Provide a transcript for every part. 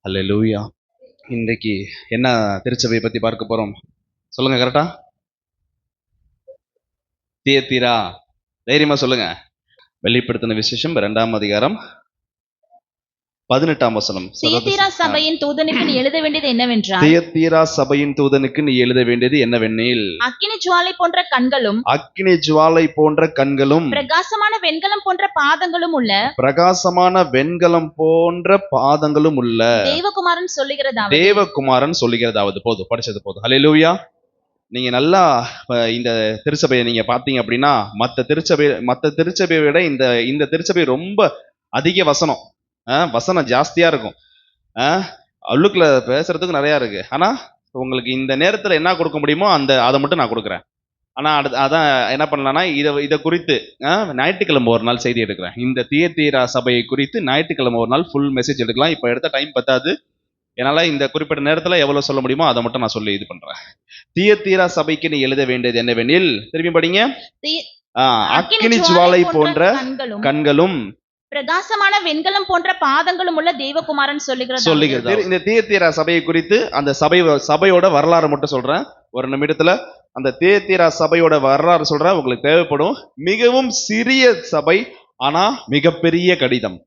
அல்லேலூயா. இன்றைக்கு என்ன திருச்சபையை பத்தி பார்க்க போறோம் சொல்லுங்க. கரெக்டா? தியத்தீரா. தைரியமா சொல்லுங்க. வெளிப்படுத்தின விசேஷம் 2ஆம் அதிகாரம் 18ஆம் வசனம். தியத்தீரா சபையின் தூதனுக்கு நீ எழுத வேண்டியது என்னவென்றால், தியத்தீரா சபையின் தூதனுக்கு நீ எழுத வேண்டியது என்னவெனில், அக்கினி ஜுவாலை போன்ற கண்களும் அக்கினி ஜுவாலை போன்ற கண்களும் பிரகாசமான வெண்கலம் போன்ற பாதங்களும் உள்ள பிரகாசமான வெண்கலம் போன்ற பாதங்களும் உள்ள தேவகுமாரன் சொல்லுகிறதாவது. தேவகுமாரன் சொல்லுகிறதாவது. போதும், படிச்சது போதும். அல்லேலூயா. நீங்க நல்லா இந்த திருச்சபையை நீங்க பாத்தீங்க அப்படின்னா மற்ற திருச்சபையை விட இந்த திருச்சபை ரொம்ப அதிக வசனம், வசனம் ஜாஸ்தியா இருக்கும். உள்ளுக்குள்ள பேசுறதுக்கு நிறைய இருக்கு. ஆனா உங்களுக்கு இந்த நேரத்துல என்ன கொடுக்க முடியுமோ அதை மட்டும் நான் கொடுக்குறேன். ஆனா அதான் என்ன பண்ணலாம்னா இதை குறித்து ஞாயிற்றுக்கிழமை ஒரு நாள் செய்தி எடுக்கிறேன். இந்த தியத்தீரா சபையை குறித்து ஞாயிற்றுக்கிழமை ஒரு நாள் ஃபுல் மெசேஜ் எடுக்கலாம். இப்ப எடுத்த டைம் பத்தாது. என்னால இந்த குறிப்பிட்ட நேரத்துல எவ்வளவு சொல்ல முடியுமோ அதை மட்டும் நான் சொல்லி இது பண்றேன். தியத்தீரா சபைக்கு நீ எழுத வேண்டியது என்னவெனில், திரும்பி படிங்க. அக்கினி ஜுவாலை போன்ற கண்களும் பிரகாசமான வெண்கலம் போன்ற பாதங்களும் உள்ள தேவகுமாரன் சொல்லுகிறது. இந்த தியத்தீரா சபையை குறித்து அந்த சபையோட வரலாறு மட்டும் சொல்றேன் ஒரு நிமிடத்துல. அந்த தியத்தீரா சபையோட வரலாறு சொல்றேன், உங்களுக்கு தேவைப்படும். மிகவும் சிறிய சபை, ஆனா மிகப்பெரிய கடிதம்.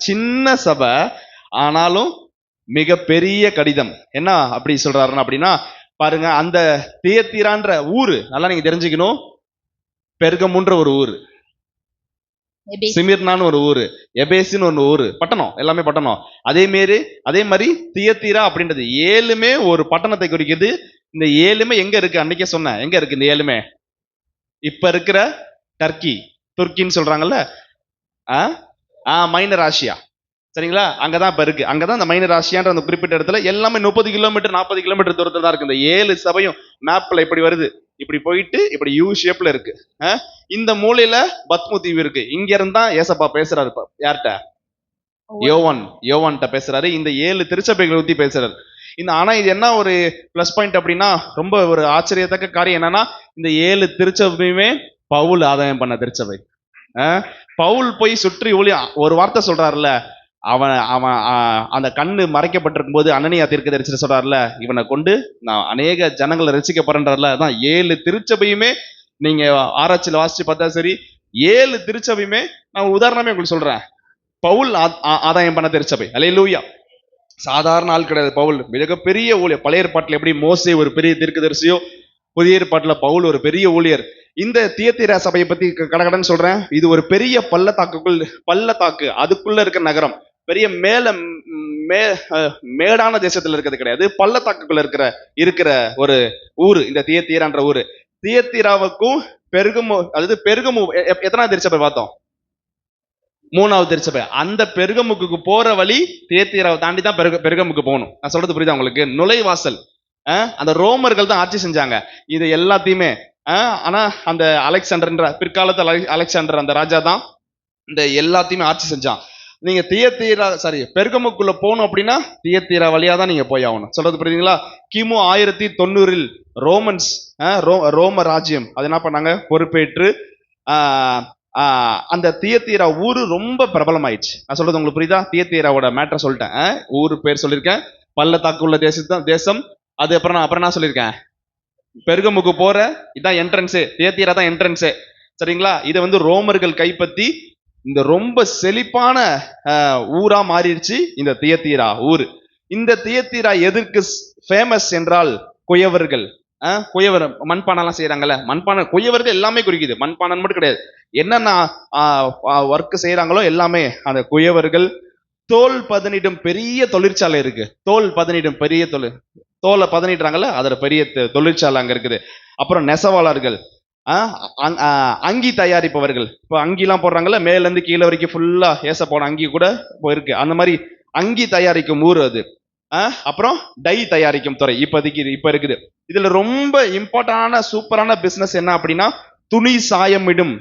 சின்ன சபை ஆனாலும் மிகப்பெரிய கடிதம். என்ன அப்படி சொல்றாருன்னா அப்படின்னா பாருங்க, அந்த தியத்தீரான்ற ஊரு நல்லா நீங்க தெரிஞ்சுக்கணும். பெர்கமுன்ற ஒரு ஊரு, சிமிர்னான்னு ஒரு ஊரு, எபேசின்னு ஒரு ஊரு, பட்டணம், எல்லாமே பட்டணம். அதே மாதிரி தியத்தீரா அப்படின்றது 7மே ஒரு பட்டணத்தை குறிக்கிறது. இந்த 7மே எங்க இருக்கு? அன்னைக்கே சொன்னேன், எங்க இருக்கு இந்த 7மே? இப்ப இருக்கிற துர்க்கின்னு சொல்றாங்கல்ல, மைனர் ஆசியா, சரிங்களா? அங்கதான் இப்ப இருக்கு. அங்கதான் அந்த மைனர் ஆசியான்ற அந்த குறிப்பிட்ட இடத்துல எல்லாமே 30 கிலோமீட்டர் 40 கிலோமீட்டர் தூரத்துல தான் இருக்கு. இந்த 7 சபையும் மேப்ல இப்படி வருது, இப்படி போயிட்டு இப்படி யூ ஷேப்ல இருக்கு. இந்த மூலையில பத்மு தீவு இருக்கு. இங்க இருந்தா ஏசப்பா பேசுறாரு. யார்கிட்ட? யோவான்கிட்ட பேசுறாரு. இந்த 7 திருச்சபைகளை ஊத்தி பேசுறாரு. ஆனா இது என்ன ஒரு பிளஸ் பாயிண்ட் அப்படின்னா, ரொம்ப ஒரு ஆச்சரியத்தக்க காரியம் என்னன்னா, இந்த 7 திருச்சபையுமே பவுல் ஆதாயம் பண்ண திருச்சபை. பவுல் போய் சுற்றி ஒரு வார்த்தை சொல்றாருல, அவன் அந்த கண்ணு மறைக்கப்பட்டிருக்கும் போது அனனியா தீர்க்கதரிசி சொல்றாருல, இவனை கொண்டு நான் அநேக ஜனங்களை ரசிக்க போறேன்றாருல. அதான் 7 திருச்சபையுமே நீங்க ஆராய்ச்சியில வாசிச்சு பார்த்தா சரி, 7 திருச்சபையுமே நான் உதாரணமே உங்களுக்கு சொல்றேன். பவுல் ஆதாயம் பண்ண திருச்சபை. அல்லேலூயா. சாதாரண ஆள் கிடையாது பவுல். மிகப்பெரிய ஊழியர். பழைய ஏற்பாட்டில் எப்படி மோசே ஒரு பெரிய தீர்க்கதரிசியோ, புதிய ஏற்பாட்டுல பவுல் ஒரு பெரிய ஊழியர். இந்த தியத்தீரா சபையை பத்தி கடகடன்னு சொல்றேன். இது ஒரு பெரிய பள்ளத்தாக்கு, அதுக்குள்ள இருக்கிற நகரம். பெரிய மேடான தேசத்துல இருக்கிறது கிடையாது, பள்ளத்தாக்குக்குள்ள இருக்கிற ஒரு ஊரு இந்த தியத்தீரான்ற ஊரு. தியத்தீராவுக்கும் பெருகமு எத்தனாவது திருச்சபை பார்த்தோம்? 3வது திருச்சபை. அந்த பெருகமுக்கு போற வழி தியத்தீராவை தாண்டி தான் பெருகமுக்கு போகணும். நான் சொல்றது புரியுதா உங்களுக்கு? நுழைவாசல். அந்த ரோமர்கள் தான் ஆட்சி செஞ்சாங்க இது எல்லாத்தையுமே. ஆனா அந்த பிற்காலத்தில் அலெக்சாண்டர் அந்த ராஜா தான் இந்த எல்லாத்தையுமே ஆட்சி செஞ்சான். நீங்க பெர்கமுக்குள்ள போகணும் அப்படின்னா தியத்தீரா வழியா தான் நீங்க போய் ஆகணும். சொல்றது புரியுதுங்களா? கிமு 1090 ரோமன்ஸ், ரோம ராஜ்யம் அது என்ன பண்ணாங்க? பொறுப்பேற்று அந்த தியத்தீரா ஊரு ரொம்ப பிரபலம் ஆயிடுச்சு. நான் சொல்றது உங்களுக்கு புரியுதா? தியத்தீராவோட மேட்டர் சொல்லிட்டேன். ஊரு பேர் சொல்லியிருக்கேன். பள்ளத்தாக்கு உள்ள தேசம். அது அப்புறம் நான் சொல்லியிருக்கேன், பெருகமுக்கு போற இதான் என்ட்ரன்ஸு, தியத்தீரா தான் என்ட்ரன்ஸு, சரிங்களா? இதை ரோமர்கள் கைப்பற்றி இந்த ரொம்ப செழிப்பான ஊரா மாறிடுச்சு இந்த தியத்தீரா ஊரு. இந்த தியத்தீரா எதற்கு ஃபேமஸ் என்றால், குயவர்கள். குயவர் மண்பானெல்லாம் செய்யறாங்கல்ல, குயவர்கள் எல்லாமே குறிக்குது. மண்பானம் மட்டும் கிடையாது, என்னென்ன ஒர்க் செய்யறாங்களோ எல்லாமே அந்த குயவர்கள். தோல் பதனிடும் பெரிய தொழிற்சாலை இருக்கு. தோல் பதனிடும் பெரிய தோலை பதனிடுறாங்கல்ல, அதோட பெரிய தொழிற்சாலை அங்க இருக்குது. அப்புறம் நெசவாளர்கள், அங்கி தயாரிப்பவர்கள். இப்போ அங்கிலாம் போடுறாங்கல்ல, மேல இருந்து கீழே வரைக்கும் ஃபுல்லா ஏச போன அங்கி கூட இருக்கு. அந்த மாதிரி அங்கி தயாரிக்கும் ஊர் அது. அப்புறம் டை தயாரிக்கும் துறை இப்ப இருக்குது. இதுல ரொம்ப இம்பார்ட்டன்டான சூப்பரான பிசினஸ் என்ன அப்படின்னா, துணி சாயமிடும்.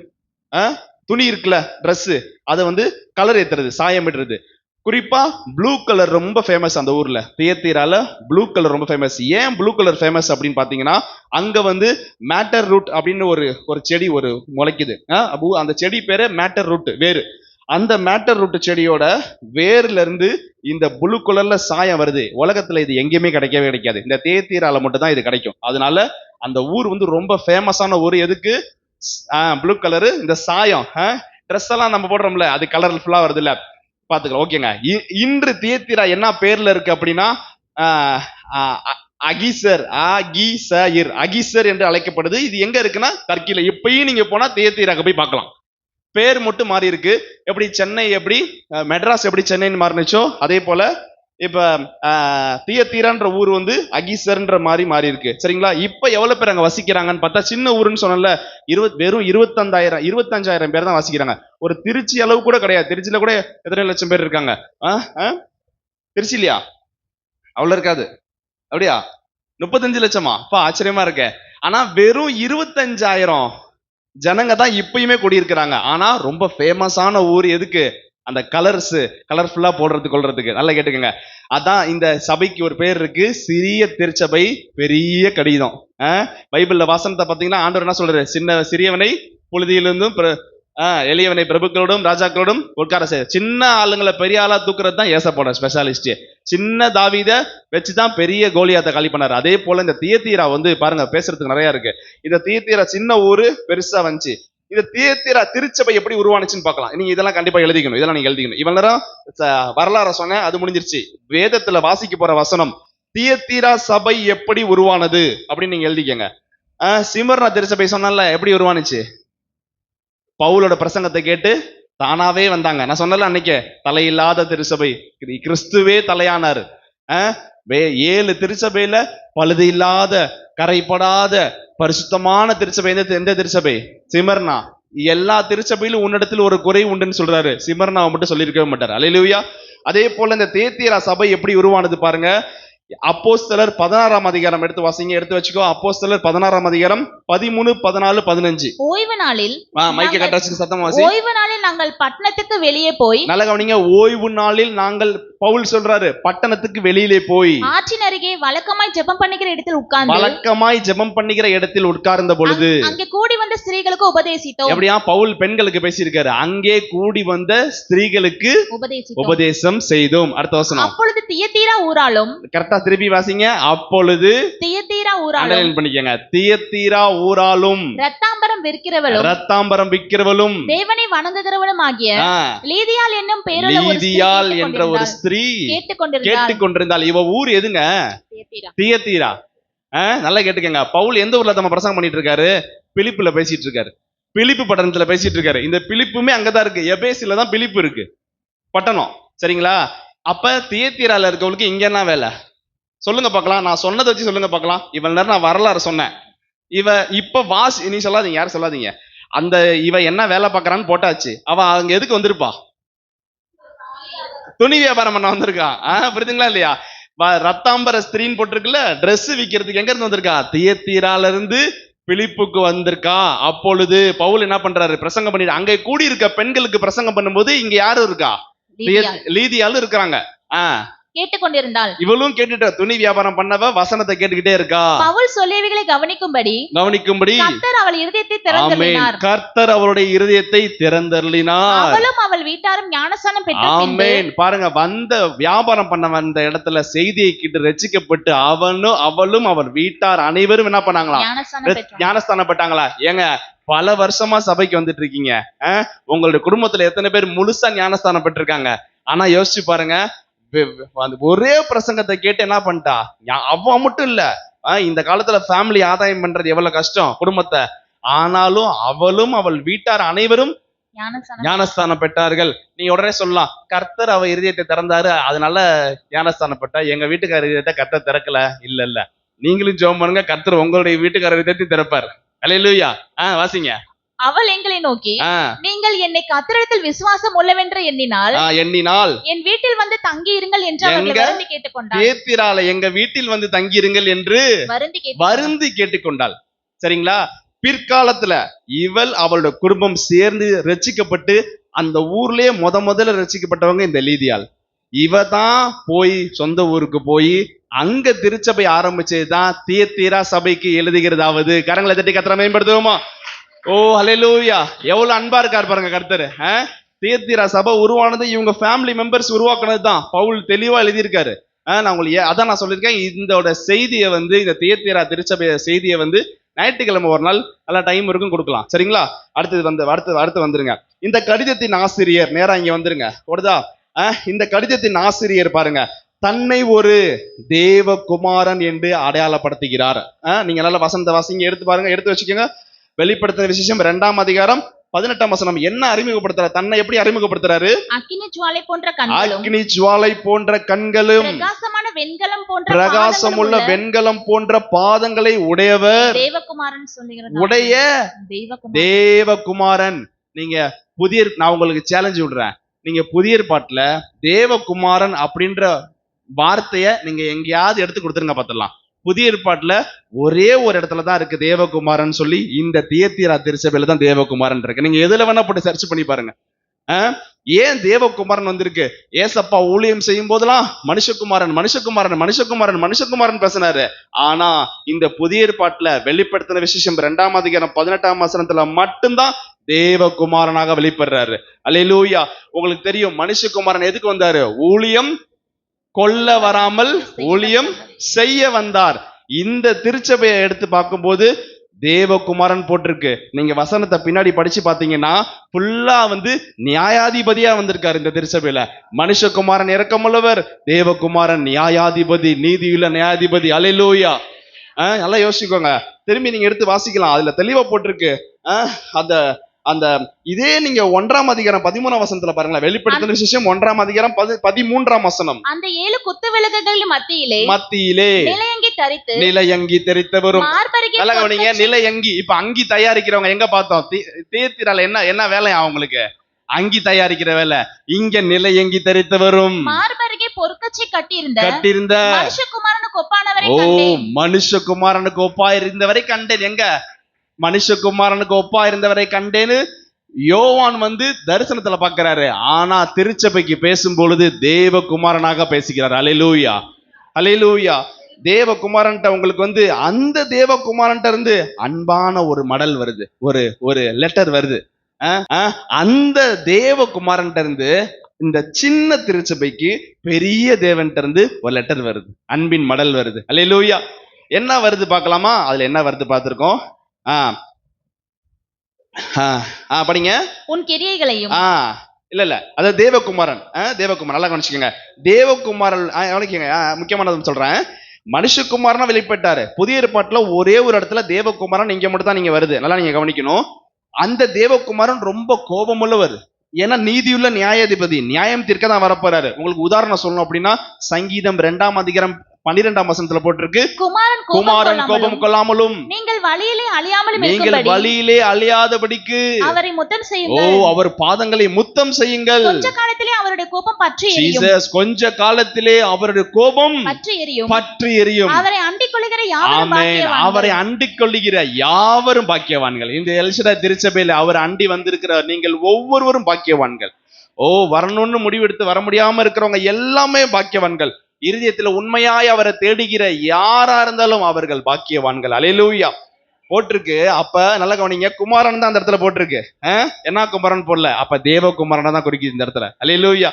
துணி இருக்குல்ல, ட்ரெஸ், அதை கலர் ஏத்துறது, சாயமிடுறது. குறிப்பா ப்ளூ கலர் ரொம்ப ஃபேமஸ் அந்த ஊர்ல. தியத்தீரால ப்ளூ கலர் ரொம்ப ஃபேமஸ். ஏன் ப்ளூ கலர் ஃபேமஸ் அப்படின்னு பாத்தீங்கன்னா, அங்க மேட்டர் ரூட் அப்படின்னு ஒரு செடி முளைக்குது. அந்த செடி பேரு மேட்டர் ரூட், வேறு. அந்த மேட்டர் ரூட் செடியோட வேர்ல இருந்து இந்த ப்ளூ கலர்ல சாயம் வருது. உலகத்துல இது எங்கேயுமே கிடைக்கவே கிடைக்காது, இந்த தியத்தீரால மட்டும் தான் இது கிடைக்கும். அதனால அந்த ஊர் வந்து ரொம்ப ஃபேமஸான ஊர். எதுக்கு? ப்ளூ கலரு, இந்த சாயம். ட்ரெஸ் எல்லாம் நம்ம போடுறோம்ல, அது கலர்ஃபுல்லா வருது இல்ல, பாத்துக்கலாம். ஓகேங்க. இன்று தியத்தீரா என்ன பேர்ல இருக்கு அப்படின்னா அகிசர், அகிசர் என்று அழைக்கப்படுது. இது எங்க இருக்குன்னா டர்க்கில. இப்பயும் நீங்க போனா தியத்தீராக்கு போய் பார்க்கலாம். பேர் மட்டும் மாறி இருக்கு. எப்படி சென்னை, எப்படி மெட்ராஸ் எப்படி சென்னைன்னு மாறினுச்சோ அதே போல இப்ப தியத்தீரான்ற ஊர் வந்து அகிசர்ன்ற மாதிரி மாறி இருக்கு. சரிங்களா? இப்ப எவ்வளவு பேர் அங்க வசிக்கிறாங்கன்னு பார்த்தா, சின்ன ஊருன்னு சொன்னல, வெறும் 25,000 பேர் தான் வசிக்கிறாங்க. ஒரு திருச்சி அளவு கூட கிடையாது. திருச்சியில கூட எத்தனை லட்சம் பேர் இருக்காங்க? திருச்சி இல்லையா? அவ்வளவு இருக்காது. அப்படியா? 35 லட்சமா? அப்பா ஆச்சரியமா இருக்க. ஆனா வெறும் 25,000 ஜனங்க தான் இப்பயுமே குடியிருக்கிறாங்க. ஆனா ரொம்ப ஃபேமஸான ஊர். எதுக்கு? அந்த கலர்ஃபுல்லா போடுறதுக்கு கொள்றதுக்கு. நல்லா கேட்டுக்கங்க. அதான் இந்த சபைக்கு ஒரு பேர் இருக்கு, சிறிய திருச்சபை பெரிய கடிதம். பைபிள்ல வாசனத்தை பாத்தீங்கன்னா ஆண்டவர் என்ன சொல்றாரு? சிறியவனை புழுதியிலிருந்தும் எளியவனை பிரபுக்களோடும் ராஜாக்களோடும் உட்கார செய்ய. சின்ன ஆளுங்களை பெரிய ஆளா தூக்குறது தான் ஏசப்போட ஸ்பெஷாலிஸ்ட். சின்ன தாவீத வச்சுதான் பெரிய கோலியாத்தை காலி பண்ணாரு. அதே போல இந்த தியத்தீரா வந்து பாருங்க, பேசுறதுக்கு நிறைய இருக்கு. இந்த தியத்தீரா சின்ன ஊரு பெருசா வந்துச்சு. இந்த தியத்தீரா திருச்சபை எப்படி உருவானுச்சுன்னு பார்க்கலாம். நீங்க இதெல்லாம் கண்டிப்பா எழுதிக்கணும். இதெல்லாம் நீங்க எழுதிக்கணும். இவ்வளவு நேரம் வரலாறு சொன்னேன், அது முடிஞ்சிருச்சு. வேதத்துல வாசிக்க போற வசனம், தியத்தீரா சபை எப்படி உருவானது அப்படின்னு நீங்க எழுதிக்கங்க. சிமர்னா திருச்சபை சொன்னால எப்படி உருவானுச்சு? பவுலோட பிரசங்கத்தை கேட்டு தானாவே வந்தாங்க. நான் சொன்னல அன்னைக்கு, தலையில்லாத திருச்சபை, கிறிஸ்துவே தலையானாரு. 7 திருச்சபையில பழுது இல்லாத கரைப்படாத பரிசுத்தமான திருச்சபை எந்த திருச்சபை? சிமர்னா. எல்லா திருச்சபையிலும் உன்னிடத்தில் ஒரு குறை உண்டுன்னு சொல்றாரு. சிமர்னாவை மட்டும் சொல்லியிருக்கவே மாட்டார். அல்லேலூயா. அதே போல இந்த தியத்தீரா சபை எப்படி உருவானது பாருங்க. அப்போஸ்தலர் 16ஆம் அதிகாரம் எடுத்து வாசிங்க, எடுத்து வச்சுக்கோ. அப்போஸ்தலர் 16ஆம் அதிகாரம் 13, 14, 15. ஓய்வு நாளில் மைக்க கட்டாச்சு சத்தமா வாசி. ஓய்வு நாளில் நாங்கள் பட்டணத்துக்கு வெளியே போய், நல்ல கவனிங்க, ஓய்வு நாளில் நாங்கள், பவுல் சொல்றாரு, பட்டணத்துக்கு வெளியிலே போய் ஆற்றின் அருகே வழக்கமாய் ஜெபம் பண்ணுகிற இடத்தில் உட்கார்ந்த பொழுது அங்கே கூடி வந்த ஸ்திரீகளுக்கு உபதேசித்தோம். எப்படியா? பவுல் பெண்களுக்கு பேசியிருக்காரு. அங்கே கூடி வந்த ஸ்திரீகளுக்கு உபதேசம் செய்தோம். அடுத்த வசனம். அப்பொழுது தியத்தீரா ஊராலும், கரெக்டா திருப்பி வாசிங்க. அப்பொழுது தியத்தீரா ஊராலும் பண்ணிக்கங்க, தியத்தீரா ஊராலும் ரத்தாம்பரம் விற்கிறவளும் தேவனை வணங்குகிறவளும் ஆகிய லீதியாள் என்னும் லீதியாள் என்ற ஒரு ஸ்திரீ கேட்டுக்கொண்டிருந்தாள். இவ ஊர் எதுங்க? தியத்தீரா. நல்லா கேட்டுக்கங்க. பவுல் எந்த ஊர்ல நம்ம பிரசங்கம் பண்ணிட்டு இருக்காரு? பிலிப்புல பேசிட்டு இருக்காரு. பிலிப்பு பட்டணத்துல பேசிட்டு இருக்காரு. இந்த பிலிப்புமே அங்கதான் இருக்கு. எபேசில தான் பிலிப்பு இருக்கு பட்டணம். சரிங்களா? அப்ப தியத்தீரால இருக்கவங்களுக்கு இங்க என்ன வேலை சொல்லுங்க பார்க்கலாம். நான் சொன்னதை வச்சு சொல்லுங்க பார்க்கலாம். இவன் நேரம் நான் வரலாறு சொன்னேன். இவ இப்ப நீ சொல்லாதீங்க, யாரும் சொல்லாதீங்க. அந்த இவ என்ன வேலை பார்க்கறான்னு போட்டாச்சு. அவ அங்க எதுக்கு வந்திருப்பா? துணி வியாபாரம் பண்ண வந்திருக்கா. புரியுதுங்களா இல்லையா? ரத்தாம்பர ஸ்திரீன்னு போட்டிருக்குல்ல, ட்ரெஸ் விற்கிறதுக்கு எங்க இருந்து வந்திருக்கா? தியத்தீரால இருந்து பிலிப்புக்கு வந்திருக்கா. அப்பொழுது பவுல் என்ன பண்றாரு? பிரசங்கம் பண்ணிட்டு அங்க கூடி இருக்க பெண்களுக்கு பிரசங்கம் பண்ணும்போது இங்க யாரும் இருக்கா? லீதியாலும் இருக்கிறாங்க. கேட்டுக்கொண்டிருந்தாள். இவளும் கேட்டுட்டா. துணி வியாபாரம் பண்ணவ வசனத்தை கேட்டுக்கிட்டே இருக்கா. பவுல் சொல்லியவைகளை கவனிக்கும்படி கர்த்தர் அவள் இருதயத்தை திறந்தருளினார். கர்த்தர் அவளுடைய இருதயத்தை திறந்தருளினார். அவளும் அவள் வீட்டாரும் ஞானஸ்நானம் பெற்ற பின்பு, பாருங்க, வந்த வியாபாரம் பண்ண வந்த இடத்துல செய்தியை கேட்டு ரட்சிக்கப்பட்டு அவளும் அவள் வீட்டார் அனைவரும் என்ன பண்ணாங்களா? ஞானஸ்நானம் பெற்றாங்களா? ஏங்க, பல வருஷமா சபைக்கு வந்துட்டு இருக்கீங்க. உங்களுடைய குடும்பத்துல எத்தனை பேர் முழுசா ஞானஸ்தானம் பெற்றிருக்காங்க? ஆனா யோசிச்சு பாருங்க, ஒரே பிரசங்கத்தை கேட்டு என்ன பண்ணிட்டா? அவ மட்டும் இல்ல, இந்த காலத்துல ஃபேமிலி ஆதாயம் பண்றது எவ்வளவு கஷ்டம் குடும்பத்தை. ஆனாலும் அவளும் அவள் வீட்டார் அனைவரும் ஞானஸ்தானம் பெற்றார்கள். நீங்க உடனே சொல்லலாம், கர்த்தர் அவ இருதயத்தை திறந்தாரு, அதனால ஞானஸ்தானம் பெற்றா. எங்க வீட்டுக்கார இருதயத்தை கர்த்தர் திறக்கல. இல்ல, நீங்களும் ஜெபம் பண்ணுங்க, கர்த்தர் உங்களுடைய வீட்டுக்கார இருதயத்தை திறப்பார். அல்லேலூயா. வாசிங்க. அவள் எங்களை நோக்கி, நீங்கள் என்னை கர்த்தரிடத்தில் விசுவாசம் உள்ளவென்று எண்ணினால் என் வீட்டில் வந்து தங்கி இருங்கள் என்று அவர்கள் வருந்தி கேட்டுக்கொண்டாள். தியத்தீரால எங்க வீட்டில் வந்து தங்கி இருங்கள் என்று வருந்தி கேட்டுக்கொண்டாள். சரிங்களா? பிற்காலத்துல இவள் அவளோட குடும்பம் சேர்ந்து ரட்சிக்கப்பட்டு அந்த ஊர்லயே முதல்ல ரட்சிக்கப்பட்டவங்க இந்த லீதியாள். இவ தான் போய் சொந்த ஊருக்கு போய் அங்க திருச்சபை ஆரம்பிச்சதுதான் தியத்தீரா சபைக்கு எழுதுகிறதாவது. கரங்களை தட்டி கர்த்தரை மேம்படுத்துவோமா? ஓ ஹல்லேலூயா. எவ்வளவு அன்பா இருக்கார் பாருங்க கர்த்தர். தியத்தீரா சபை உருவானது இவங்க ஃபேமிலி மெம்பர்ஸ் உருவாக்குனது தான். பவுல் தெளிவா எழுதியிருக்காரு. நான் உங்களுக்கு அதான் நான் சொல்லியிருக்கேன், இதோட செய்தியை வந்து, இந்த தியத்தீரா திருச்சபை செய்தியை வந்து ஞாயிற்றுக்கிழமை ஒரு நாள் நல்லா டைம் இருக்கும் கொடுக்கலாம், சரிங்களா? அடுத்து வந்துருங்க. இந்த கடிதத்தின் ஆசிரியர் நேரா இங்க வந்துருங்க, கொடுதா? இந்த கடிதத்தின் ஆசிரியர் பாருங்க, தன்னை ஒரு தேவகுமாரன் என்று அடையாளப்படுத்துகிறார். நீங்க நல்ல வசந்த வாசிங்க, எடுத்து பாருங்க, எடுத்து வச்சுக்கோங்க. வெளிப்படுத்தின விசேஷம் 2ஆம் அதிகாரம் 18ஆம் வசனம். என்ன அறிமுகப்படுத்துறாரு? தன்னை எப்படி அறிமுகப்படுத்துறாரு? அக்கினி ஜுவாலை போன்ற கண்களும், அக்கினி ஜுவாலை போன்ற கண்களும், பிரகாசமான வெண்கலம் போன்ற பிரகாசமுள்ள வெண்கலம் போன்ற பாதங்களை உடையவர், தேவகுமாரன் சொல்லுகிறார். உடைய தேவகுமாரன். நீங்க நான் உங்களுக்கு சேலஞ்ச் விடுறேன், நீங்க புதிய ஏற்பாட்டுல தேவகுமாரன் அப்படின்ற வார்த்தைய நீங்க எங்கேயாவது எடுத்து கொடுத்துருங்க பார்த்துடலாம். புதிய ஏற்பாட்டுல ஒரே ஒரு இடத்துல தான் இருக்கு தேவகுமாரன் சொல்லி, இந்த தியத்தீரா திருச்சபையில தான் தேவகுமாரன் இருக்கு. நீங்க எதுல வேணா போட்டு சர்ச் பண்ணி பாருங்க. ஏன் தேவகுமாரன் வந்திருக்கு? ஏசப்பா ஊழியம் செய்யும் போதெல்லாம் மனுஷகுமாரன் மனுஷகுமாரன் மனுஷகுமாரன் மனுஷகுமாரன் பேசினாரு. ஆனா இந்த புதிய ஏற்பாட்டுல வெளிப்படுத்தின விசேஷம் 2ஆம் அதிகாரம் 18ஆம் வசனத்துல மட்டும்தான் தேவகுமாரனாக வெளிப்படுறாரு. அல்லேலூயா. உங்களுக்கு தெரியும், மனுஷகுமாரன் எதுக்கு வந்தாரு? ஊழியம் கொல்ல வராமல் ஊழியம் செய்ய வந்தார். இந்த திருச்சபையை எடுத்து பார்க்கும்போது தேவகுமாரன் போட்டிருக்கு. நீங்க வசனத்தை பின்னாடி படிச்சு பாத்தீங்கன்னா ஃபுல்லா வந்து நியாயாதிபதியா வந்திருக்காரு இந்த திருச்சபையில. மனுஷகுமாரன் இரக்கமுள்ளவர், தேவகுமாரன் நியாயாதிபதி, நீதியுள்ள நியாயாதிபதி. அல்லேலூயா. நல்லா யோசிச்சுக்கோங்க, திரும்பி நீங்க எடுத்து வாசிக்கலாம், அதுல தெளிவா போட்டிருக்கு. அந்த அந்த இதே நீங்க 1ஆம் அதிகாரம் 13ஆம் வசனத்துல பாருங்களேன். வெளிப்படுத்தின விசேஷம் 1ஆம் அதிகாரம் 13ஆம் வசனம். அந்த 7 குத்து விளக்குகளின் மத்தியிலே நிலையங்கி தரித்தவரும். நல்லா கவனிங்க, நிலையங்கி. இப்ப அங்கி தயாரிக்கிறவங்க எங்க பார்த்தோம்? தியத்தீரால என்ன வேலை அவங்களுக்கு? அங்கி தயாரிக்கிற வேலை. இங்க நிலையங்கி தரித்தவரும், மார்பருகே பொற்கச்சை கட்டியிருந்த மனுஷகுமாரனுக்கு ஒப்பா இருந்தவரை கண்டேன். எங்க? மனுஷகுமாரனுக்கு ஒப்பா இருந்தவரை கண்டேன்னு யோவான் வந்து தரிசனத்துல பாக்குறாரு. ஆனா திருச்சபைக்கு பேசும் பொழுது தேவகுமாரனாக பேசுகிறார். அல்லேலூயா, அல்லேலூயா. தேவகுமாரன்ட்ட உங்களுக்கு வந்து அந்த தேவகுமாரன்ட்ட இருந்து அன்பான ஒரு மடல் வருது, ஒரு லெட்டர் வருது. அந்த தேவகுமாரன்ட்ட இருந்து இந்த சின்ன திருச்சபைக்கு பெரிய தேவன்ட்ட இருந்து ஒரு லெட்டர் வருது, அன்பின் மடல் வருது. அல்லேலூயா. என்ன வருது பார்க்கலாமா? அதுல என்ன வருது பார்த்திருக்கோம். படிங்க. உன் கிரியைகளையும். இல்ல அதாவது தேவகுமாரன், தேவகுமாரன் நல்லா கவனிச்சுக்கோங்க. தேவகுமாரன் கவனிக்கங்க, முக்கியமானது சொல்றேன். மனுஷகுமாரனா வெளிப்பட்டாரு. புதிய ஏற்பாட்டுல ஒரே ஒரு இடத்துல தேவகுமாரன் இங்க மட்டும் தான் நீங்க வருது. நல்லா நீங்க கவனிக்கணும். அந்த தேவகுமாரன் ரொம்ப கோபமுள்ளவர். ஏன்னா நீதியுள்ள நியாயாதிபதி, நியாயம் தீர்க்க தான் வரப்போறாரு. உங்களுக்கு உதாரணம் சொல்லணும் அப்படின்னா சங்கீதம் 2ஆம் அதிகாரம் 12ஆம் வசனத்துல போட்டிருக்கு, குமாரன் கோபம் கொள்ளாமலும் நீங்கள் வழியிலே அழியாதபடிக்கு அவரை முத்தம் செய்யுங்கள். அவர் பாதங்களை முத்தம் செய்யுங்கள். கொஞ்ச காலத்திலே அவருடைய கோபம் பற்றி எரியும். கொஞ்ச காலத்திலே அவருடைய கோபம் பற்றி எரியும். அவரை அண்டிக் கொள்ளுகிற யாவரும் பாக்கியவான்கள். இந்த எல்ஷடா திருச்சபையில அவர் அண்டி வந்திருக்கிறார். நீங்கள் ஒவ்வொருவரும் பாக்கியவான்கள். வரணும்னு முடிவெடுத்து வர முடியாம இருக்கிறவங்க எல்லாமே பாக்கியவான்கள். இருதயத்துல உண்மையாய் அவரை தேடுகிற யாரா இருந்தாலும் அவர்கள் பாக்கியவான்கள். அல்லேலூயா. போட்டிருக்கு. அப்ப நல்ல கவனிங்க, குமாரன் தான் அந்த இடத்துல போட்டிருக்கு. என்ன குமாரன் போடல, அப்ப தேவகுமாரன் தான் குறிக்குது இந்த இடத்துல. அல்லேலூயா.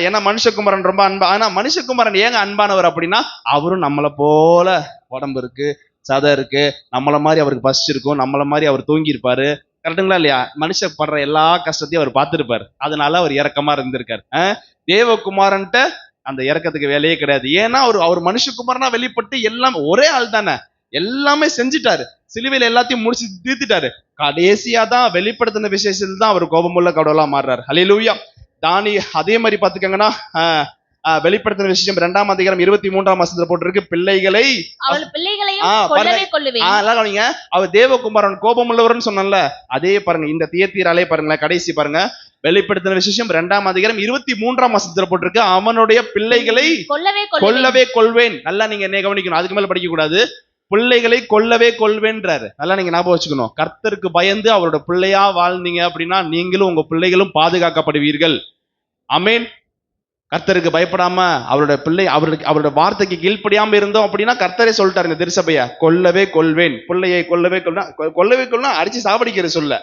ஏன்னா மனுஷகுமாரன் ரொம்ப அன்பா. ஆனா மனுஷகுமாரன் ஏங்க அன்பானவர் அப்படின்னா, அவரும் நம்மளை போல உடம்பு இருக்கு, சதை இருக்கு, நம்மள மாதிரி அவருக்கு பசி இருக்கும், நம்மள மாதிரி அவர் தூங்கி இருப்பாரு. கரெக்டுங்களா இல்லையா? மனுஷன் படுற எல்லா கஷ்டத்தையும் அவர் பார்த்திருப்பாரு. அதனால அவர் இரக்கமா இருந்திருக்காரு. தேவகுமாரன்ட்ட அந்த இறக்கத்துக்கு வேலையே கிடையாது. ஏன்னா அவர் மனுஷகுமாரனா வெளிப்பட்டு எல்லாம் ஒரே ஆள் தானே, எல்லாமே செஞ்சுட்டாரு. சிலுவையில எல்லாத்தையும் முடிச்சு தீர்த்துட்டாரு. கடைசியா தான் வெளிப்படுத்தின விசேஷத்துல தான் அவர் கோபமுள்ள கடவுளா மாறுறாரு. அல்லேலூயா. தானி அதே மாதிரி பாத்துக்கங்கன்னா வெளிப்படுத்தின விசேஷம் 2ஆம் அதிகாரம் 23ஆம் வசனத்துல போட்டிருக்கு, பிள்ளைகளை அவர் தேவகுமாரன் கோபம் உள்ளவர்னு சொன்னல. அதே பாருங்க, இந்த தியத்தீராலே பாருங்களேன், கடைசி பாருங்க, வெளிப்படுத்தின விசேஷம் 2ஆம் அதிகாரம் 23ஆம் வசனத்துல போட்டிருக்கு, அவனுடைய பிள்ளைகளை கொல்லவே கொள்வேன். நல்லா நீங்க என்ன கவனிக்கணும், அதுக்கு மேல படிக்க கூடாது. பிள்ளைகளை கொல்லவே கொள்வேன்றாரு. நல்லா நீங்க ஞாபகம் வச்சுக்கணும். கர்த்தருக்கு பயந்து அவரோட பிள்ளையா வாழ்ந்தீங்க அப்படின்னா நீங்களும் உங்க பிள்ளைகளும் பாதுகாக்கப்படுவீர்கள். ஆமென். கர்த்தருக்கு பயப்படாம அவரோட பிள்ளை அவரோட வார்த்தைக்கு கீழ்ப்படியாம இருந்தோம் அப்படின்னா கர்த்தரே சொல்லிட்டாரு இந்த திருச்சபைய, கொல்லவே கொள்வேன், பிள்ளையை கொல்லவே கொல்லனா அடிச்சு சாவடிக்கிற சொல்ல.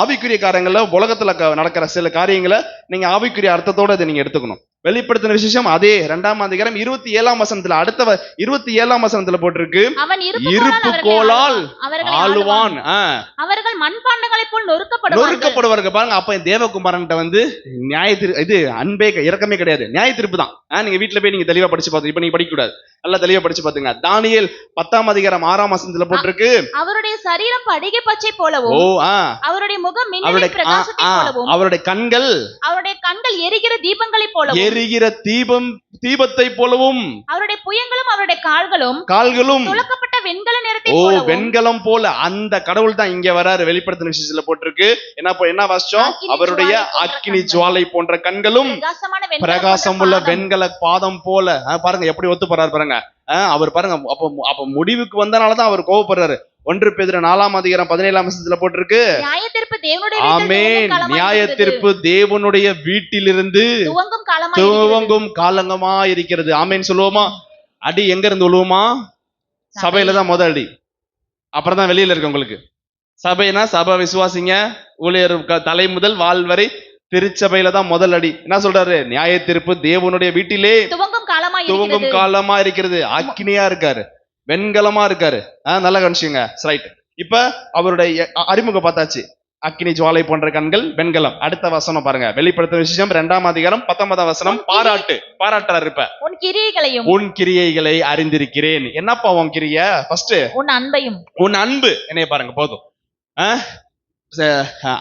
ஆவிக்குரிய காரியங்கள்ல உலகத்துல நடக்கிற சில காரியங்களை நீங்க ஆவிக்குரிய அர்த்தத்தோட இதை நீங்க எடுத்துக்கணும். வெளிப்படுத்தின விசேஷம் அதே 2ஆம் அதிகாரம் 27ஆம் வசனத்துல 27ஆம் வசனத்துல போட்டிருக்கு, அவன் இருப்பு கோலால் ஆளுவான். அவர்கள் மண்பாண்டங்களைப் போல் நொறுக்கப்படுவார்கள். பாருங்க, அப்ப தேவகுமாரன்ட்ட வந்து இது அன்பே இரக்கமே கிடையாது, நியாய தீர்ப்பு தான். நீங்க வீட்டுல போய் நீங்க தெளிவா படிச்சு பாத்து, இப்ப நீங்க படிக்க கூடாது, நல்லா தெளிவா படிச்சு பாத்துங்க. தானியேல் 10ஆம் அதிகாரம் 6ஆம் வசனத்துல போட்டிருக்கு, அவருடைய சரீரம் படிகை பச்சை போலவும் அவருடைய முகம் மின்னலின் பிரகாசத்தை போலவும் அவருடைய கண்கள் எரிகிற தீபங்களைப் போலவும் எரிகிற தீபத்தை போலவும் அவருடைய புயங்களும் அவருடைய கால்களும் துலக்கப்பட்ட வெண்கல நிறத்தை போலவும் வெண்கலம் போல. அந்த கடவுள் தான் இங்க வராரு. வெளிப்படுத்தின விசேஷத்துல போட்டிருக்கு. என்ன வாசிச்சோம்? அவருடைய அக்கினி ஜுவாலை போன்ற கண்களும் பிரகாசம் உள்ள வெண்கல பாதம் போல. பாருங்க எப்படி ஒத்து போறாரு பாருங்க. அவர் பாருங்க, அப்ப முடிவுக்கு வந்தனாலதான் அவர் கோவப்படுறாரு. 1 பேதுரு 4ஆம் அதிகாரம் 17ஆம் வசனத்துல போட்டிருக்கு, ஆமென், நியாய தீர்ப்பு தேவனுடைய வீட்டிலிருந்து துவங்கும் காலங்கமா இருக்கிறது. ஆமென் சொல்லுவோமா? அடி எங்க இருந்து விழுவுமா? சபையில தான் முதல் அடி, அப்புறம் தான் வெளியில இருக்கு. உங்களுக்கு சபைனா சபை விசுவாசிங்க, ஊழியர் தலை முதல் வால் வரை திருச்சபையில தான் முதல் அடி. என்ன சொல்றாரு? நியாய தீர்ப்பு தேவனுடைய வீட்டிலே துவங்கும் காலமா இருக்கிறது. அக்கினியா இருக்காரு, வெண்கலமா இருக்காரு. நல்லா கவனிச்சுங்க. ரைட். இப்ப அவருடைய அறிமுகம் பார்த்தாச்சு. அக்கினி ஜுவாலை போன்ற கண்கள், வெண்கலம். அடுத்த வசனம் பாருங்க, வெளிப்படுத்தின விசேஷம் 2ஆம் அதிகாரம் 19ஆம் வசனம். பாராட்டுறாரு. இப்ப உன் கிரியைகளை அறிந்திருக்கிறேன். என்னப்பா உன் கிரிய? ஃபர்ஸ்ட் உன் அன்பு. என்னைய பாருங்க போதும்.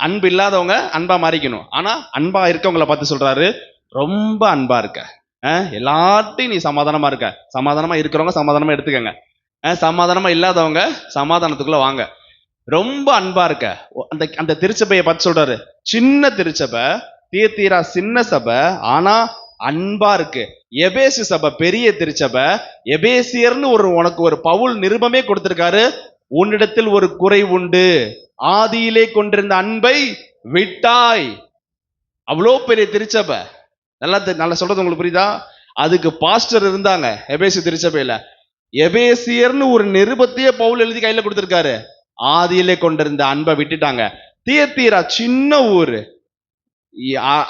அன்பு இல்லாதவங்க அன்பா மாறிக்கணும். ஆனா அன்பா இருக்கவங்களை பார்த்து சொல்றாரு, ரொம்ப அன்பா இருக்க, எல்லாத்தையும் நீ சமாதானமா இருக்க. சமாதானமா இருக்கிறவங்க சமாதானமா எடுத்துக்கங்க, சமாதானமா இல்லாதவங்க சமாதானத்துக்குள்ள வாங்க. ரொம்ப அன்பா இருக்க. அந்த திருச்சபையை பார்த்து சொல்றாரு, சின்ன திருச்சபை, தியத்தீரா சின்ன சபை, ஆனா அன்பா இருக்கு. எபேசு சபை பெரிய திருச்சபை. எபேசியர்னு உனக்கு ஒரு பவுல் நிருபமே கொடுத்திருக்காரு. உன்னிடத்தில் ஒரு குறை உண்டு, ஆதியிலே கொண்டிருந்த அன்பை விட்டாய். அவ்வளோ பெரிய திருச்சபை. நல்லா சொல்றது உங்களுக்கு புரியுதா? அதுக்கு பாஸ்டர் இருந்தாங்க எபேசு திருச்சபையில. எபேசியர்னு ஒரு நிருபத்தையே பவுல் எழுதி கையில கொடுத்திருக்காரு. ஆதியிலே கொண்டிருந்த அன்பை விட்டுட்டாங்க. தியத்தீரா சின்ன ஊரு,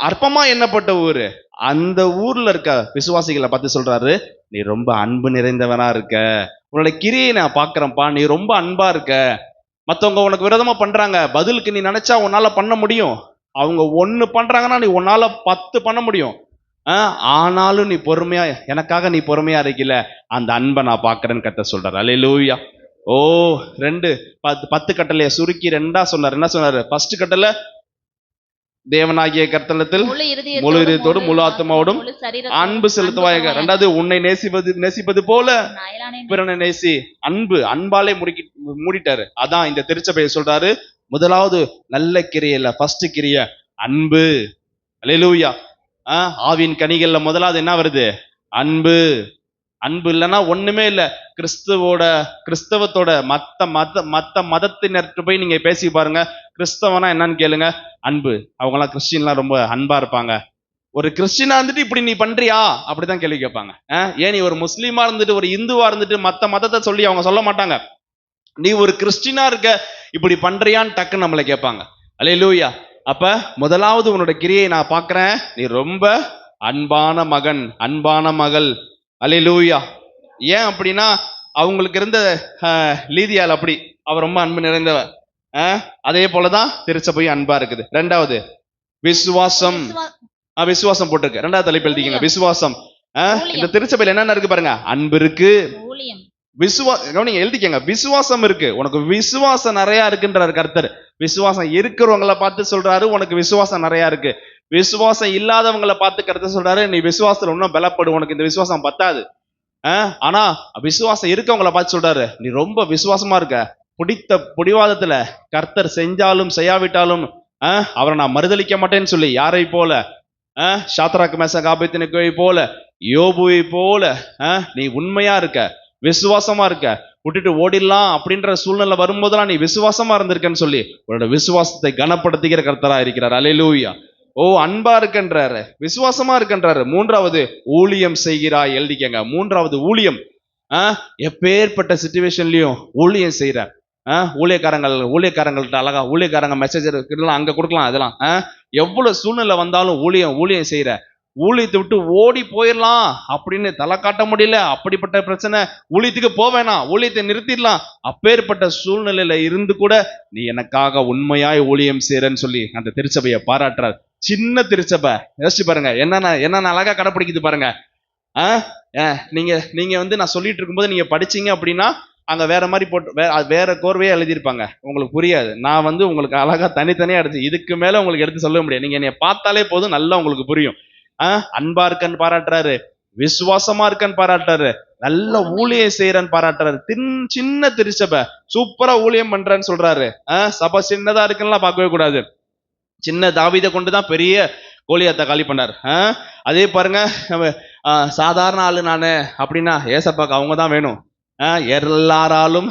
அற்பமா எண்ணப்பட்ட ஊரு. அந்த ஊர்ல இருக்க விசுவாசிகளை பார்த்து சொல்றாரு, நீ ரொம்ப அன்பு நிறைந்தவனா இருக்க, உன்னோட கிரியை நான் பாக்குறேன்ப்பா, நீ ரொம்ப அன்பா இருக்க. மத்தவங்க உனக்கு விரோதமா பண்றாங்க, பதிலுக்கு நீ நினைச்சா உன்னால பண்ண முடியும். அவங்க 1 பண்றாங்கன்னா நீ உன்னால 10 பண்ண முடியும். ஆனாலும் நீ பொறுமையா, எனக்காக நீ பொறுமையா இருக்கல, அந்த அன்பை நான் பாக்குறேன்னு கர்த்தர் சொல்றாரு. அல்லேலூயா. 10 கட்டளைய சுருக்கி 2ஆ சொன்னார். என்ன சொன்னாரு? ஃபர்ஸ்ட் கட்டளை, தேவனாகிய கர்த்தரிடத்தில் முழு இதயத்தோடு முழு ஆத்மாவோடும் அன்பு செலுத்துவாயாக. 2வது, உன்னை நேசிப்பது போல பிறனை நேசி. அன்பாலே மூடிட்டாரு. அதான் இந்த திருச்சபையை சொல்றாரு, முதலாவது நல்ல கிரியையில ஃபர்ஸ்ட் கிரிய அன்பு. அல்லேலூயா. ஆவியின் கனிகள்ல முதலாவது என்ன வருது? அன்பு. அன்பு இல்லைன்னா ஒண்ணுமே இல்ல. கிறிஸ்தவத்தோட மத்த மதத்தினர்கிட்ட போய் நீங்க பேசி பாருங்க, கிறிஸ்தவனா என்னன்னு கேளுங்க, அன்பு. அவங்கலாம் கிறிஸ்டின்லாம் ரொம்ப அன்பா இருப்பாங்க. ஒரு கிறிஸ்டினா இருந்துட்டு இப்படி நீ பண்றியா அப்படிதான் கேள்வி கேட்பாங்க. ஏன் நீ ஒரு முஸ்லீமா இருந்துட்டு ஒரு இந்துவா இருந்துட்டு மத்த மதத்தை சொல்லி அவங்க சொல்ல மாட்டாங்க. நீ ஒரு கிறிஸ்டினா இருக்க, இப்படி பண்றியான்னு டக்குன்னு நம்மளை கேட்பாங்க. அல்லேலூயா. அப்ப முதலாவது உன்னோட கிரியை நான் பாக்குறேன், நீ ரொம்ப அன்பான மகன், அன்பான மகள். அல்லேலூயா. ஏன் அப்படின்னா அவங்களுக்கு இருந்த லீதியால் அப்படி அவ ரொம்ப அன்பு நிறைந்தவ. அதே போலதான் திருச்சபை அன்பா இருக்குது. 2வது விசுவாசம். விசுவாசம் போட்டிருக்கு. 2வது தலைப்பு எழுதிக்கங்க, விசுவாசம். இந்த திருச்சபையில என்னென்ன இருக்கு பாருங்க, அன்பு இருக்கு, கவனிங்க, எழுதிக்கங்க, விசுவாசம் இருக்கு. உனக்கு விசுவாசம் நிறைய இருக்குன்றாரு கர்த்தர். விசுவாசம் இருக்கிறவங்களை பார்த்து சொல்றாரு, உனக்கு விசுவாசம் நிறைய இருக்கு. விசுவாசம் இல்லாதவங்களை பார்த்து கர்த்தர் சொல்றாரு, நீ விசுவாசத்துல இன்னும் பலப்படு, உனக்கு இந்த விசுவாசம் பத்தாது. ஆனா விசுவாசம் இருக்கவங்களை பார்த்து சொல்றாரு, நீ ரொம்ப விசுவாசமா இருக்க. பிடிவாதத்துல கர்த்தர் செஞ்சாலும் செய்யாவிட்டாலும் அவரை நான் மறுதலிக்க மாட்டேன்னு சொல்லி, யாரை போல? சாத்ராக் மேஷாக் ஆபேத்நேகோவை போல, யோபுவை போல நீ உண்மையா இருக்க, விசுவாசமா இருக்க. விட்டுட்டு ஓடிடலாம் அப்படின்ற சூழ்நிலை வரும்போதெல்லாம் நீ விசுவாசமா இருந்திருக்கன்னு சொல்லி உன்னோட விசுவாசத்தை கனப்படுத்துகிற கர்த்தரா இருக்கிறார். அல்லேலூயா. அன்பா இருக்குன்றாரு, விசுவாசமா இருக்குன்றாரு. 3வது ஊழியம் செய்கிறாய். எழுதிக்கங்க, 3வது ஊழியம். எப்பேற்பட்ட சிச்சுவேஷன்லயும் ஊழியம் செய்யற. ஊழியக்காரங்கள்ட்ட அழகா ஊழியக்காரங்க மெசேஜ் இருக்கலாம், அங்க கொடுக்கலாம். இதெல்லாம் எவ்வளவு சூழ்நிலை வந்தாலும் ஊழியம் செய்யற, ஊழியத்தை விட்டு ஓடி போயிடலாம் அப்படின்னு தலை காட்ட முடியல, அப்படிப்பட்ட பிரச்சனை, ஊழியத்துக்கு போவேணாம், ஊழியத்தை நிறுத்திடலாம், அப்பேற்பட்ட சூழ்நிலையில இருந்து கூட நீ எனக்காக உண்மையாய் ஊழியம் செய்யறன்னு சொல்லி அந்த திருச்சபையை பாராட்டுறார். சின்ன திருச்சபை, யோசிச்சு பாருங்க என்னென்ன அழகா கடைப்பிடிக்குது பாருங்க. நீங்க நான் சொல்லிட்டு இருக்கும்போது நீங்க படிச்சீங்க அப்படின்னா அங்க வேற மாதிரி போட்டு வேற கோர்வையா எழுதியிருப்பாங்க, உங்களுக்கு புரியாது. நான் உங்களுக்கு அழகா தனித்தனியா எடுத்து இதுக்கு மேல உங்களுக்கு எடுத்து சொல்ல முடியாது. நீங்க என்னைய பார்த்தாலே போதும், நல்லா உங்களுக்கு புரியும். அன்பா இருக்கன்னு பாராட்டுறாரு, விசுவாசமா இருக்கன்னு பாராட்டுறாரு, நல்ல ஊழியம் செய்யறன்னு பாராட்டுறாரு. சின்ன திருச்சபை சூப்பரா ஊழியம் பண்றேன்னு சொல்றாரு. சபை சின்னதா இருக்குன்னா பார்க்கவே கூடாது. சின்ன தாவீதை கொண்டுதான் பெரிய கோலியாத்தை காலி பண்ணார். அதே பாருங்க, சாதாரண ஆளு நானு அப்படின்னா ஏசப்பாக்கு அவங்கதான் வேணும். எல்லாராலும்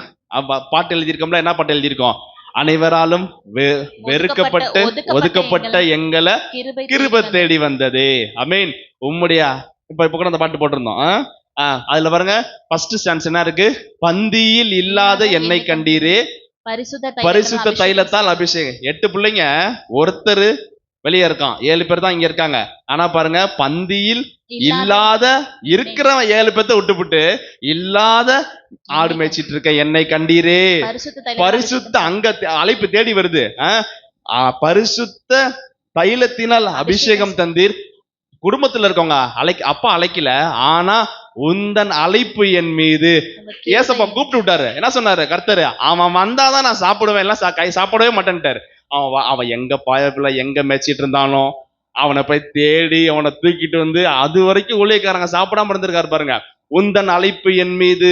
பாட்டு எழுதியிருக்கோம்ல, என்ன பாட்டு எழுதியிருக்கோம்? அனைவராலும் வெறுக்கப்பட்டு ஒதுக்கப்பட்ட எங்களை கிருபை தேடி வந்ததே. அமீன். உம்முடைய இப்ப கூட அந்த பாட்டு போட்டிருந்தோம். அதுல பாருங்க, ஃபர்ஸ்ட் ஸ்டான்ஸ் என்ன இருக்கு? பந்தியில் இல்லாத எண்ணெய் கண்டீரே, பரிசுத்த தைலத்தால் அபிஷேகம். 8 பிள்ளைங்க, ஒருத்தர் வெளியே இருக்கான், 7 பேர் தான் இங்க இருக்காங்க. ஆனா பாருங்க, பந்தியில் இல்லாத இருக்கிறவன் 7 பேர்த்த விட்டுவிட்டு இல்லாத ஆடு மேய்ச்சிட்டு இருக்க எண்ணெய் கண்டீரே, பரிசுத்த அங்க அழைப்பு தேடி வருது. பரிசுத்த தைலத்தினால் அபிஷேகம் தந்தீர். குடும்பத்துல இருக்கவங்க அப்பா அழைக்கல, ஆனா உந்தன் அழைப்பு என் மீது. ஏசப்பா கூப்பிட்டு விட்டாரு. என்ன சொன்னாரு கர்த்தரு? அவன் வந்தாதான் நான் சாப்பிடுவேன், எல்லாம் சாப்பிடவே மாட்டேன்ட்டாரு. அவன் எங்க பாயப்புல எங்க மேய்ச்சிட்டு இருந்தானோ அவனை போய் தேடி அவனை தூக்கிட்டு வந்து அது வரைக்கும் ஊழியக்காரங்க சாப்பிடாம இருந்திருக்காரு பாருங்க. உந்தன் அழைப்பு என் மீது,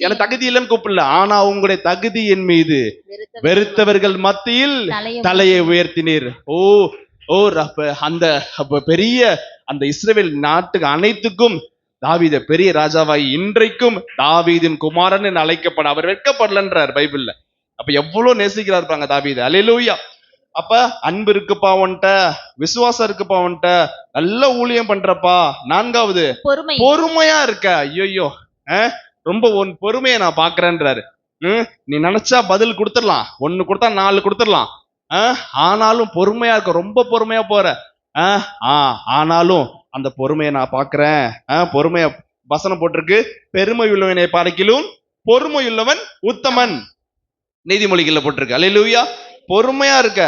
எனக்கு தகுதி இல்லைன்னு கூப்பிடல, ஆனா உங்களுடைய தகுதி என் மீது, வெறுத்தவர்கள் மத்தியில் தலையை உயர்த்தினீர். அந்த பெரிய அந்த இஸ்ரவேல் நாட்டுக்கு அனைத்துக்கும் தாவீது பெரிய ராஜாவாய் இன்றைக்கும் தாவீதின் குமாரன் என்று அழைக்கப்பட அவர் வெட்கப்படலன்றார் பைபிள்ல. அப்ப எவ்வளவு நேசிக்கிறார் பாருங்க தாவீது. அல்லேலூயா. அப்ப அன்பு இருக்குப்பா உன்ட்ட, விசுவாசம் இருக்குப்பா உன்ட்ட, நல்ல ஊழியம் பண்றப்பா. 4வது பொறுமையா இருக்க. ஐயோ ரொம்ப உன் பொறுமையை நான் பாக்குறேன்றாரு. நீ நினைச்சா பதில் கொடுத்துடலாம், 1 கொடுத்தா 4 கொடுத்துடலாம். ஆனாலும் பொறுமையா இருக்க, ரொம்ப பொறுமையா போற. ஆனாலும் அந்த பொறுமையை நான் பாக்குறேன். பொறுமைய வசனம் போட்டிருக்கு, பெருமை உள்ளவனை பார்க்கிலும் பொறுமையுள்ளவன் உத்தமன். நீதிமொழிகள்ல போட்டிருக்கு. அல்லேலூயா. பொறுமையா இருக்க.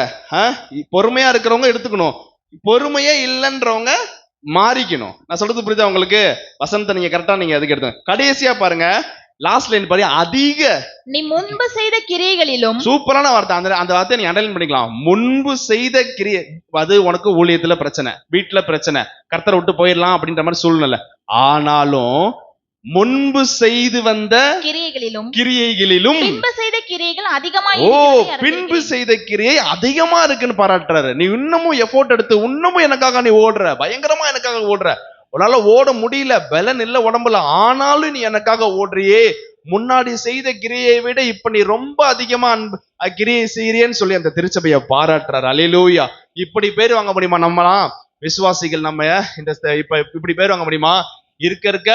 பொறுமையா இருக்கிறவங்க எடுத்துக்கணும், பொறுமையே இல்லைன்றவங்க மாறிக்கணும். நான் சொல்றது புரியுதா உங்களுக்கு? வசனத்தை நீங்க கரெக்டா நீங்க அதுக்கு எடுத்து கடைசியா பாருங்க, லாஸ்ட் லைன் பாரு, அதிக நீ முன்பு செய்த கிரியைகளிலும். சூப்பரான வார்த்தை. அந்த வார்த்தையை நீ அண்டர்லைன் பண்ணிக்கலாம். முன்பு செய்த கிரியை. அது உனக்கு ஊழியத்துல பிரச்சனை, வீட்டுல பிரச்சனை, கர்த்தரை விட்டு போயிடலாம் அப்படின்ற மாதிரி சூழ்நிலை. ஆனாலும் முன்பு செய்து வந்த கிரியைகளிலும் பின்பு செய்த கிரியைகள் அதிகமா, பின்பு செய்த கிரியை அதிகமா இருக்குன்னு பாராட்டுறாரு. நீ இன்னமும் எஃபோர்ட் எடுத்து இன்னமும் எனக்காக நீ ஓடுற, பயங்கரமா எனக்காக ஓடுற. உன்னால ஓட முடியல, பலன் இல்ல உடம்புல, ஆனாலும் நீ எனக்காக ஓடுறியே. முன்னாடி செய்த கிரியை விட இப்ப நீ ரொம்ப அதிகமா கிரியை செய்யறியேன்னு சொல்லி அந்த திருச்சபையை பாராட்டுறாரு. அல்லேலூயா. இப்படி பேர் வாங்க முடியுமா நம்மளாம் விசுவாசிகள்? நம்ம இப்ப இப்படி பேர் வாங்க முடியுமா? இருக்க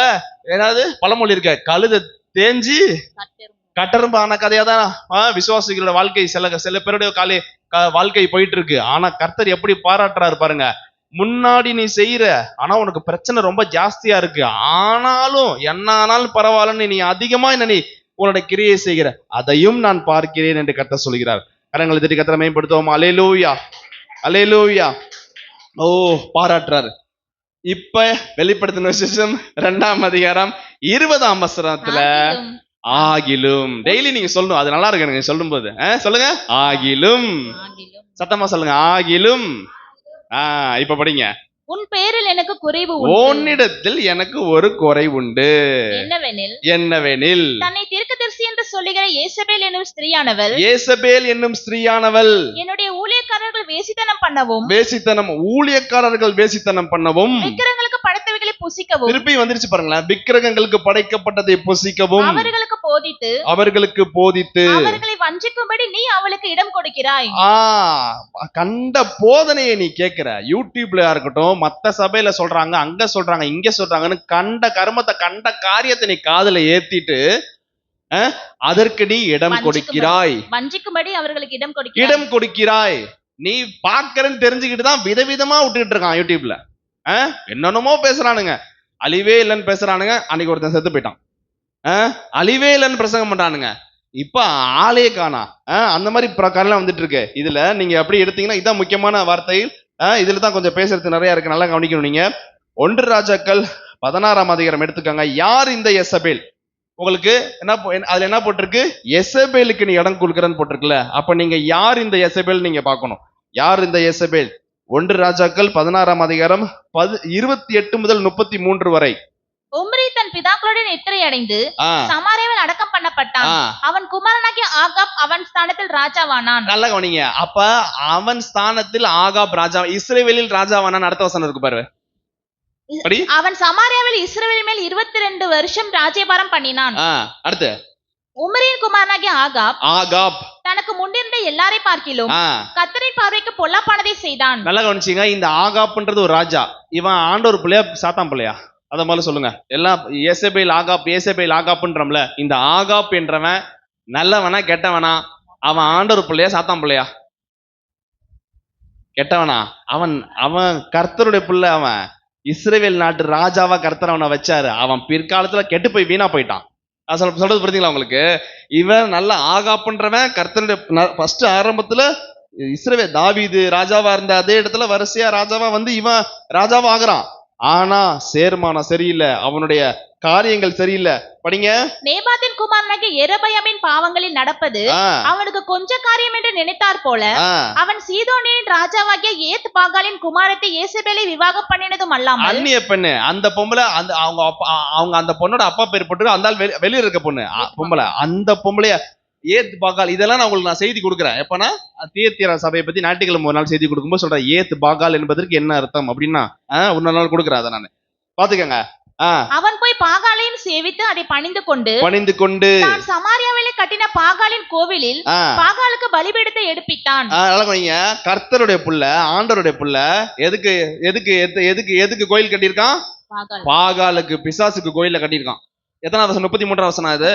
ஏதாவது பழமொழி இருக்க, கழுத தேஞ்சி கட்டரும்பு ஆன கதையாதான் விசுவாசிகளோட வாழ்க்கை. சில பேருடைய வாழ்க்கை போயிட்டு இருக்கு. ஆனா கர்த்தர் எப்படி பாராட்டுறாரு பாருங்க. முன்னாடி நீ செய்யற, ஆனா உனக்கு பிரச்சனை ரொம்ப ஜாஸ்தியா இருக்கு, ஆனாலும் என்ன ஆனாலும் பரவாயில்லன்னு நீ அதிகமா நீ உன்னோட கிரியை செய்கிற, அதையும் நான் பார்க்கிறேன் என்று கர்த்தர் சொல்கிறார். கரங்களை தட்டி கர்த்தரை மேம்படுத்துவோமா? அல்லேலூயா, அல்லேலூயா. பாராட்டுறாரு. இப்ப வெளிப்படுத்தின விசேஷம் 2ஆம் அதிகாரம் 20ஆம் வசனத்துல ஆகிலும், டெய்லி நீங்க சொல்லணும், அது நல்லா இருக்கு நீங்க சொல்லும் போது. சொல்லுங்க, ஆகிலும். சத்தமா சொல்லுங்க, ஆகிலும். இப்ப படிங்க. உன் பேரில் எனக்கு குறைவு உண்டு, உன்னிடத்தில் எனக்கு ஒரு குறை உண்டு. என்னவெனில் தன்னை தீர்க்கதரிசி என்று சொல்லுகிற ஏசபேல் என்னும் ஸ்திரீயானவள் என்னுடைய ஊழியக்காரர்கள் வேசித்தனம் பண்ணவும் விக்கிரகங்களுக்கு படைத்தவைகளை புசிக்கவும். திருப்பி வந்துருச்சு பாருங்களேன். விக்கிரகங்களுக்கு படைக்கப்பட்டதை புசிக்கவும் அவர்களுக்கு போதித்து அவர்களை வஞ்சிக்கும்படி நீ அவளுக்கு இடம் கொடுக்கிறாய். கண்ட போதனையை நீ கேட்கிற. யூடியூப்ல இருக்கட்டும், மத்த சபையில சொல்றாங்க, அங்க சொல்றாங்க, இங்க சொல்றாங்கன்னு கண்ட கர்மத்தை, கண்ட காரியத்தை நீ காதுல ஏத்திட்டு அதற்கு நீ இடம் கொடுக்கிறாய். வஞ்சிக்கும்படி அவர்களுக்கு இடம் கொடுக்கிறாய். இடம் கொடுக்கிறாய். நீ பாக்குறன்னு தெரிஞ்சுக்கிட்டு தான் விதவிதமா விட்டுட்டு இருக்கான் யூடியூப்ல. என்னென்னமோ பேசுறானுங்க, அழிவே இல்லைன்னு பேசுறானுங்க. அன்னைக்கு ஒருத்தன் செத்து போயிட்டான். அழிவே இல்லைன்னு பிரசங்கம் பண்றானுங்க. இப்ப ஆளே காணா. அந்த மாதிரி பிரகாரம் வந்துட்டு இருக்கு. இதுல நீங்க எப்படி எடுத்தீங்கன்னா இதான் முக்கியமான வார்த்தை. இதுல தான் கொஞ்சம் பேசுறது நிறைய இருக்கு, நல்லா கவனிக்கணும் நீங்க. 1 ராஜாக்கள் 16ஆம் அதிகாரம் எடுத்துக்கோங்க. யார் இந்த எசபேல்? உங்களுக்கு என்ன அதுல என்ன போட்டிருக்கு? எசபேலுக்கு நீ இடம் கொடுக்கறன்னு போட்டிருக்குல்ல. அப்ப நீங்க யார் இந்த எசபேல் நீங்க பார்க்கணும். யார் இந்த எசபேல்? 1 ராஜாக்கள் 16ஆம் அதிகாரம் 28 முதல் 33 வரை. ஒம்ரி தன் பிதாக்களுடன் நித்திரை அடைந்து சமாரியாவில் அடக்கம் பண்ணப்பட்டான். அவன் குமாரனாகிய ஆகாப் அவன் ஸ்தானத்தில் ராஜாவானான். நல்லா கவனிங்க. அப்ப அவன் ஸ்தானத்தில் ஆகாப் ராஜா, இஸ்ரவேலில் ராஜாவானான். அடுத்த வசனம் இருக்கு பாரு. அவன் சமாரியாவில் இஸ்ரவேல் மேல் 22 வருஷம் ராஜ்யபாரம் பண்ணினான். அடுத்து உமரின் குமாரனாகிய ஆகாப் தனக்கு முன்னிருந்த எல்லாரை பார்க்கிலும் கர்த்தரின் பார்வைக்கு பொல்லாப்பானதை செய்தான். நல்லா கவனிச்சீங்க. இந்த ஆகாப்ன்றது ஒரு ராஜா. இவன் ஆண்டவர் பிள்ளையா சாத்தான் பிள்ளையா? அத மாதிரி சொல்லுங்க. எல்லாம் ஏசபேல் ஆகாப்ன்றம்ல. இந்த ஆகாப் என்றவன் நல்லவனா கெட்டவனா? அவன் ஆண்டவர் பிள்ளையா சாத்தான் பிள்ளையா? கெட்டவனா? அவன் கர்த்தருடைய பிள்ளை. அவன் இஸ்ரவேல் நாட்டு ராஜாவா கர்த்தர் அவனை வச்சாரு. அவன் பிற்காலத்துல கெட்டு போய் வீணா போயிட்டான். சொல்றது புரியுதுங்களா உங்களுக்கு? இவன் நல்ல ஆகாப்புன்றவன் கர்த்தருடைய ஃபர்ஸ்ட் ஆரம்பத்துல இஸ்ரவேல் தாவீது ராஜாவா இருந்த அதே இடத்துல வரிசையா ராஜாவா வந்து இவன் ராஜாவா ஆகுறான். ஆனா சேர்மானம் சரியில்லை, அவனுடைய காரியங்கள் சரியில்லை. படிங்க. நேபாத்தின் குமாரனாகிய யெரொபெயாமின் பாவங்களில் நடப்பது அவனுக்கு கொஞ்ச காரியம் என்று நினைத்தார் போல அவன் சீதோனின் ராஜாவாகிய ஏத் பாகாலின் குமாரத்தை யேசபேலை விவாகம் பண்ணினதும் அல்லாமல் அந்நிய பெண்ணு அந்த பொம்பளை, அந்த அவங்க அந்த பொண்ணோட அப்பா பேர் போட்டு அந்த வெளியே இருக்க பொண்ணு பொம்பளை, அந்த பொம்பளைய ஏத் பாகால். இதெல்லாம் நான் உங்களுக்கு நான் செய்தி கொடுக்குறேன். எப்பனா தியத்தீரா சபையை பத்தி ஞாயிற்றுக்கிழமை ஒரு நாள் செய்தி கொடுக்கும்போது சொல்றேன். ஏத் பாகால் என்பதற்கு என்ன அர்த்தம் அப்படின்னா ஒரு நாள் கொடுக்குறேன். அதை நான் பாத்துக்கங்க. அவன் போய் பாகாலையும் சேவித்து அதை பணிந்து கொண்டு தான் சமாரியாவிலே கட்டின பாகாலின் கோவிலில் பாகாலுக்கு பலிபீடத்தை எடுப்பித்தான். கர்த்தருடைய புள்ள, ஆண்டவருடைய புள்ள எதுக்கு எதுக்கு எதுக்கு எதுக்கு கோயில் கட்டியிருக்கான்? பாகாலுக்கு, பிசாசுக்கு கோயில கட்டியிருக்கான். எத்தனாவது வசனம்? 33ஆம் வசனம். இது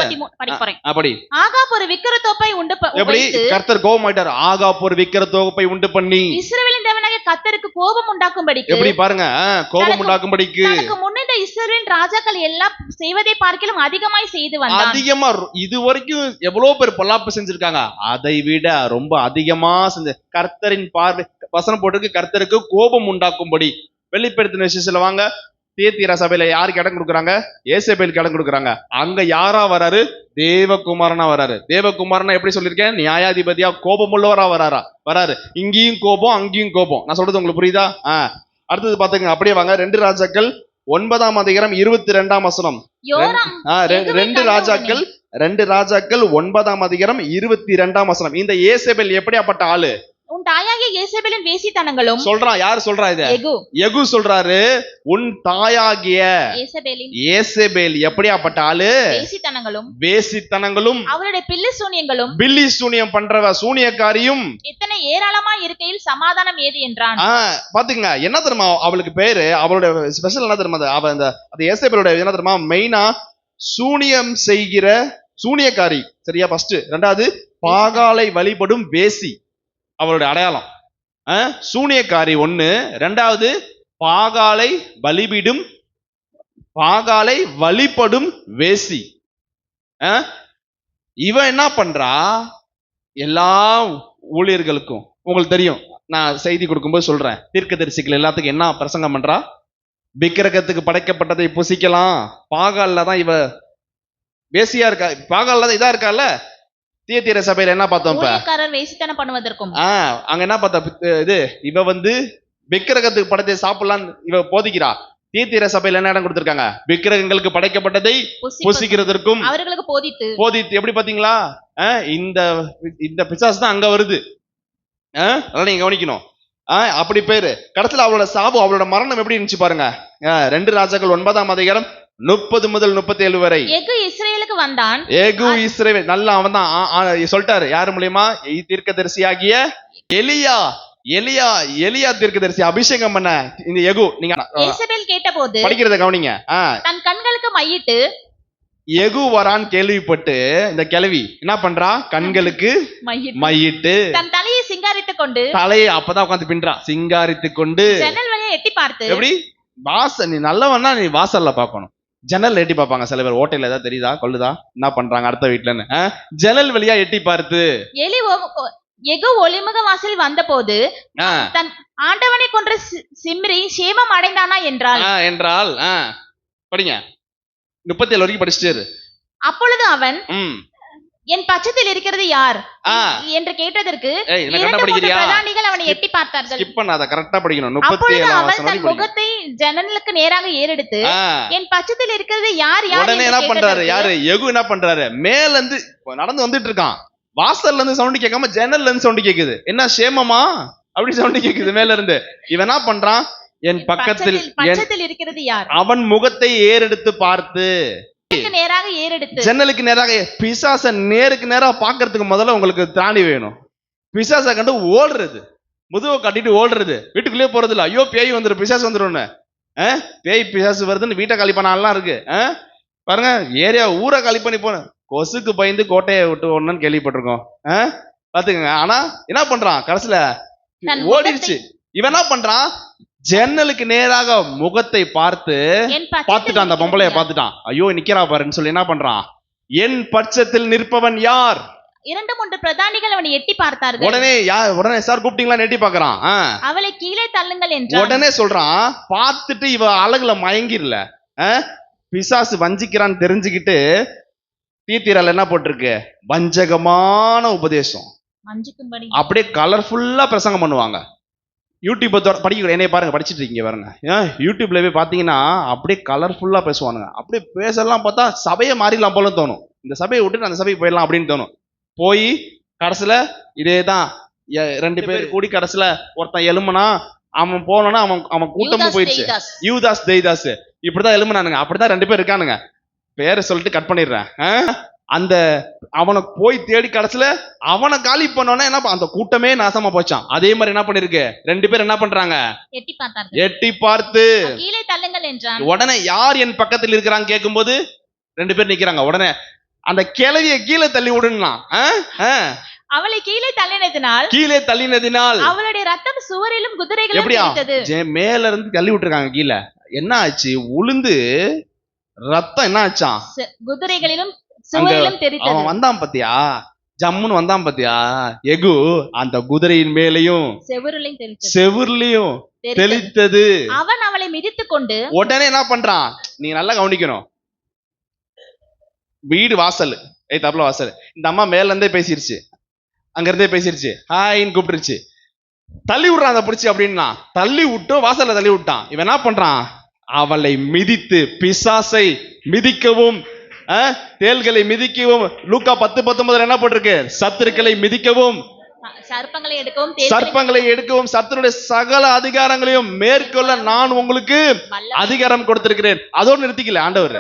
அப்படி ஆகாப் ஒரு விக்கிரத்தோப்பை உண்டு எப்படி கர்த்தர் கோபம் ஆயிட்டார். ஆகாப் ஒரு விக்கிரத்தோப்பை உண்டு பண்ணி இஸ்ரவேலின் தேவனாகிய கர்த்தருக்கு கோபம் உண்டாக்கும்படிக்கு, எப்படி பாருங்க, கோபம் உண்டாக்கும்படிக்கு தனக்கு முன்னிருந்த இஸ்ரவேலின் ராஜாக்கள் எல்லாம் செய்வதை பார்க்கிலும் அதிகமாய் செய்து வந்தான். அதிகமா இது வரைக்கும் எவ்வளவு பேர் பொல்லாப்பு செஞ்சிருக்காங்க, அதை விட ரொம்ப அதிகமா செஞ்ச கர்த்தரின் பார்வை. வசனம் போட்டிருக்கு கர்த்தருக்கு கோபம் உண்டாக்கும்படி. வெளிப்படுத்தின விசேஷத்துல வாங்க, தியத்தீரா சபையில யாருக்கு இடம் கொடுக்குறாங்க? ஏசபேலுக்கு இடம் கொடுக்குறாங்க. அங்க யாரா வராரு? தேவகுமாரனா வராரு. தேவகுமாரனா எப்படி சொல்லியிருக்கேன்? நியாயாதிபதியா கோபம் உள்ளவரா வராரு. இங்கேயும் கோபம், அங்கேயும் கோபம். நான் சொல்றது உங்களுக்கு புரியுதா? அடுத்தது பாத்துங்க. அப்படியே வாங்க. 2 ராஜாக்கள் 9ஆம் அதிகாரம் 22ஆம் வசனம். 2 ராஜாக்கள் 9ஆம் அதிகாரம் 22ஆம் வசனம். இந்த ஏசபேல் எப்படியாப்பட்ட ஆளு? உன் தாயாகிய யேசபேலின் வேசித்தனங்களும் சொல்றான். யார் சொல்றா இத? யெகூ சொல்றாரு. உன் தாயாகிய யேசபேல் எப்படியாப்பட்ட ஆளு? வேசித்தனங்களும் அவளுடைய பில்லி சூனியம் பண்றவ சூனியக்காரியும் இத்தனை ஏராளமா இருக்கையில் சமாதானம் ஏது என்றான். பாத்துங்க. என்ன தெரியுமா அவளுக்கு பேரு? அவளோட ஸ்பெஷல் என்ன தெரியுமா? அவ அந்த யேசபேலோட என்ன தெரியுமா? மெயினா சூனியம் செய்கிற சூனியக்காரி. சரியா? ஃபர்ஸ்ட். 2வது பாகாலை வழிபடும் வேசி, அவளுடைய அடையாளம். சூனியக்காரி 1. 2வது பாகாலை வழிபடும் வேசி. இவன் என்ன பண்றா? எல்லா ஊழியர்களுக்கும் உங்களுக்கு தெரியும், நான் செய்தி கொடுக்கும்போது சொல்றேன், தீர்க்கதரிசிகள் எல்லாத்துக்கும் என்ன பிரசங்கம் பண்றா? விக்கிரகத்துக்கு படைக்கப்பட்டதை புசிக்கலாம். பாகால்ல தான் இவ வேசியா இருக்கா. பாகால்ல தான் இதா இருக்கால. தியத்தீரா சபையில என்ன பார்த்தோம்? வேசித்தனம் பண்ணுவதற்கும் அங்க என்ன பார்த்தா? இது இவ வந்து விக்கிரகத்துக்கு படைத்தை சாப்பிடலாம் இவ போதிக்கிறா. தியத்தீரா சபையில என்ன இடம் கொடுத்திருக்காங்க? விக்கிரகங்களுக்கு படைக்கப்பட்டதை புசிக்கிறதற்கும் அவர்களுக்கு போதித்து. எப்படி பாத்தீங்களா? இந்த பிசாசு தான் அங்க வருது. அதெல்லாம் நீங்க கவனிக்கணும். அப்படி பேரு. கடைசியில அவளோட சாபு, அவளோட மரணம் எப்படி இருந்துச்சு பாருங்க. 2 ராஜாக்கள் 9ஆம் அதிகாரம் 30 முதல் 37 வரை. யெகூ இஸ்ரவேலுக்கு வந்தான். யெகூ இஸ்ரவேல் நல்லா அவன் தான் சொல்லிட்டாரு. யாரு மூலமா? தீர்க்கதரிசியாகிய எலியா தீர்க்கதரிசி அபிஷேகம் பண்ண இந்த யெகூ. நீங்க யேசபேல் கேட்டபோது படிக்கிறத கவனிங்க. தன் கண்களுக்கு மையிட்டு எகு வரான்னு கேள்விப்பட்டு இந்த கிழவி என்ன பண்றா? கண்களுக்கு மையிட்டு தன் தலையை சிங்காரித்துக் கொண்டு தலையை அப்பதான் உட்காந்து பின்றா, சிங்காரித்துக் கொண்டு ஜன்னல் வழியா எட்டி பார்த்து. எப்படி நீ நல்லவன்னா நீ வாசல்ல பாக்கணும், ஜன்னல் எட்டி பார்ப்பாங்க சில பேர். ஓட்டையில ஏதாவது தெரியுதா, கொள்ளுதா, என்ன பண்றாங்க அடுத்த வீட்டுலன்னு, ஜன்னல் வழியா எட்டி பார்த்து. எகு ஒளிமுக வாசல் வந்த போது தன் ஆண்டவனை கொன்ற சிம்ரி சேமம் அடைந்தானா என்றால் படிங்க 37 வரைக்கும் படிச்சுட்டு. அப்பொழுது அவன் என் பட்சத்தில் இருக்கிறது யார் என்று கேட்டதற்கு பிரதானிகள் அவனை எட்டி பார்த்தார்கள். அப்பொழுது அவன் தன் முகத்தை ஜன்னலுக்கு நேராக ஏறெடுத்து என் பட்சத்தில் இருக்கிறது யார் யார் உடனே என்ன பண்றாரு? யாரு? எகு என்ன பண்றாரு? மேல இருந்து நடந்து வந்துட்டு இருக்கான், வாசல்ல இருந்து சவுண்ட் கேட்காம ஜன்னல்ல இருந்து சவுண்ட் கேக்குது. என்ன சேமமா அப்படி சவுண்ட் கேக்குது மேல இருந்து. இவன் என்ன பண்றான்? என் பக்கத்தில் இருக்கிறது யார்? அவன் முகத்தை ஏறெடுத்து பார்த்து, நேராக ஏறெடுத்து, ஜன்னலுக்கு நேராக. பிசாச நேருக்கு நேரா பாக்குறதுக்கு முதல்ல உங்களுக்கு திராணி வேணும். பிசாச கண்டு ஓடுறது, முதுவை கட்டிட்டு ஓடுறது, வீட்டுக்குள்ளேயே போறது இல்ல. ஐயோ பேய் வந்துடும், பிசாசு வந்துடும், பேய் பிசாசு வருதுன்னு வீட்டை காலி பண்ணலாம் இருக்கு. பாருங்க, ஏரியா ஊரை காலி பண்ணி போன, கொசுக்கு பயந்து கோட்டையை விட்டு ஓடணும்னு கேள்விப்பட்டிருக்கோம். பாத்துக்கங்க. ஆனா என்ன பண்றான்? கடைசியில ஓடிடுச்சு. இவன் என்ன பண்றான்? ஜன்னலுக்கு நேராக முகத்தை பார்த்துட்டான். அந்த பொம்பளைய பார்த்துட்டான். ஐயோ நிக்கிறா பாருன்னு சொல்லி என்ன பண்றான்? என் பட்சத்தில் நிற்பவன் யார்? 2-3 பிரதானிகள் அவனை எட்டி பார்த்தார்கள். உடனே சார் கூப்பிட்டீங்களா எட்டி பாக்குறான். அவளை கீழே தள்ளுங்கள் என்றான். உடனே சொல்றான். பார்த்துட்டு இவ அழகுல மயங்கிரல, பிசாசு வஞ்சிக்கிறான்னு தெரிஞ்சுக்கிட்டு தீத்திரால என்ன போட்டிருக்கு? வஞ்சகமான உபதேசம். அப்படியே கலர்ஃபுல்லா பிரசங்கம் பண்ணுவாங்க. யூடியூப் படிக்க என்னைய பாருங்க, படிச்சுட்டு இருக்கீங்க பாருங்க. யூடியூப்ல போய் பாத்தீங்கன்னா அப்படியே கலர்ஃபுல்லா பேசுவானுங்க. அப்படியே பேசலாம் பார்த்தா சபையை மாறிடலாம் போல தோணும். இந்த சபையை விட்டுட்டு அந்த சபைக்கு போயிடலாம் அப்படின்னு தோணும். போய் கடைசியில இதேதான் 2 பேர் கூடி கடைசியில ஒருத்தன் எலும்புனா, அவன் போனா அவன் கூட்டமும் போயிடுச்சு. யூதாஸ் தெய்தாஸ் இப்படிதான் எலும்புனானுங்க. அப்படிதான் 2 பேர் இருக்கானுங்க. பேரை சொல்லிட்டு கட் பண்ணிடுறேன். அந்த அவனை போய் தேடி கடைசியில அவனை காலி பண்ணோன்னா என்ன, அந்த கூட்டமே நாசமா போச்சான். அதே மாதிரி என்ன பண்ணிருக்கு? 2 பேர் என்ன பண்றாங்க? எட்டி பார்த்து கீழே தள்ளுங்கள் என்றான். உடனே யார் என் பக்கத்தில் இருக்கிறாங்க கேட்கும்போது 2 பேர் நிக்கிறாங்க. உடனே அந்த கிழவியை கீழே தள்ளி விடுனா. அவளை கீழே தள்ளினதினால் அவளுடைய ரத்தம் சுவரிலும் குதிரைகளிலும் தெரித்தது. மேல இருந்து தள்ளி விட்டுருக்காங்க கீழே. என்ன ஆச்சு? உளுந்து ரத்தம் என்ன ஆச்சான்? குதிரைகளிலும் சுவரிலும் தெரித்தது. அவன் வந்தான் பாத்தியா, ஜம்முன்னு வந்தான் பாத்தியா எகு, அந்த குதிரையின் மேலையும் செவுர்லயும் தெளித்தது. அவன் அவளை மிதித்துக் கொண்டு உடனே என்ன பண்றான்? நீங்க நல்லா கவனிக்கணும். வீடு வாசல், தப்புல வாசல். இந்த அம்மா மேல இருந்தே பேசிருச்சு, அங்க இருந்தே பேசிருச்சு, ஹாய்ன்னு கூப்பிட்டுருச்சு. தள்ளி விடுறான் அதை பிடிச்சி அப்படின்னா. தள்ளி விட்டு வாசல்ல தள்ளி விட்டான். இவன் என்ன பண்றான்? அவளை மிதித்து, பிசாசை மிதிக்கவும், தேள்களை மிதிக்கவும். லூக்கா 10:19 என்ன போட்டிருக்கு? சத்துருக்களை மிதிக்கவும், சர்ப்பங்களை எடுக்கவும், சத்துருடைய சகல அதிகாரங்களையும் மேற்கொள்ள நான் உங்களுக்கு அதிகாரம் கொடுத்திருக்கிறேன். அதோடு நிறுத்திக்கல ஆண்டவர்,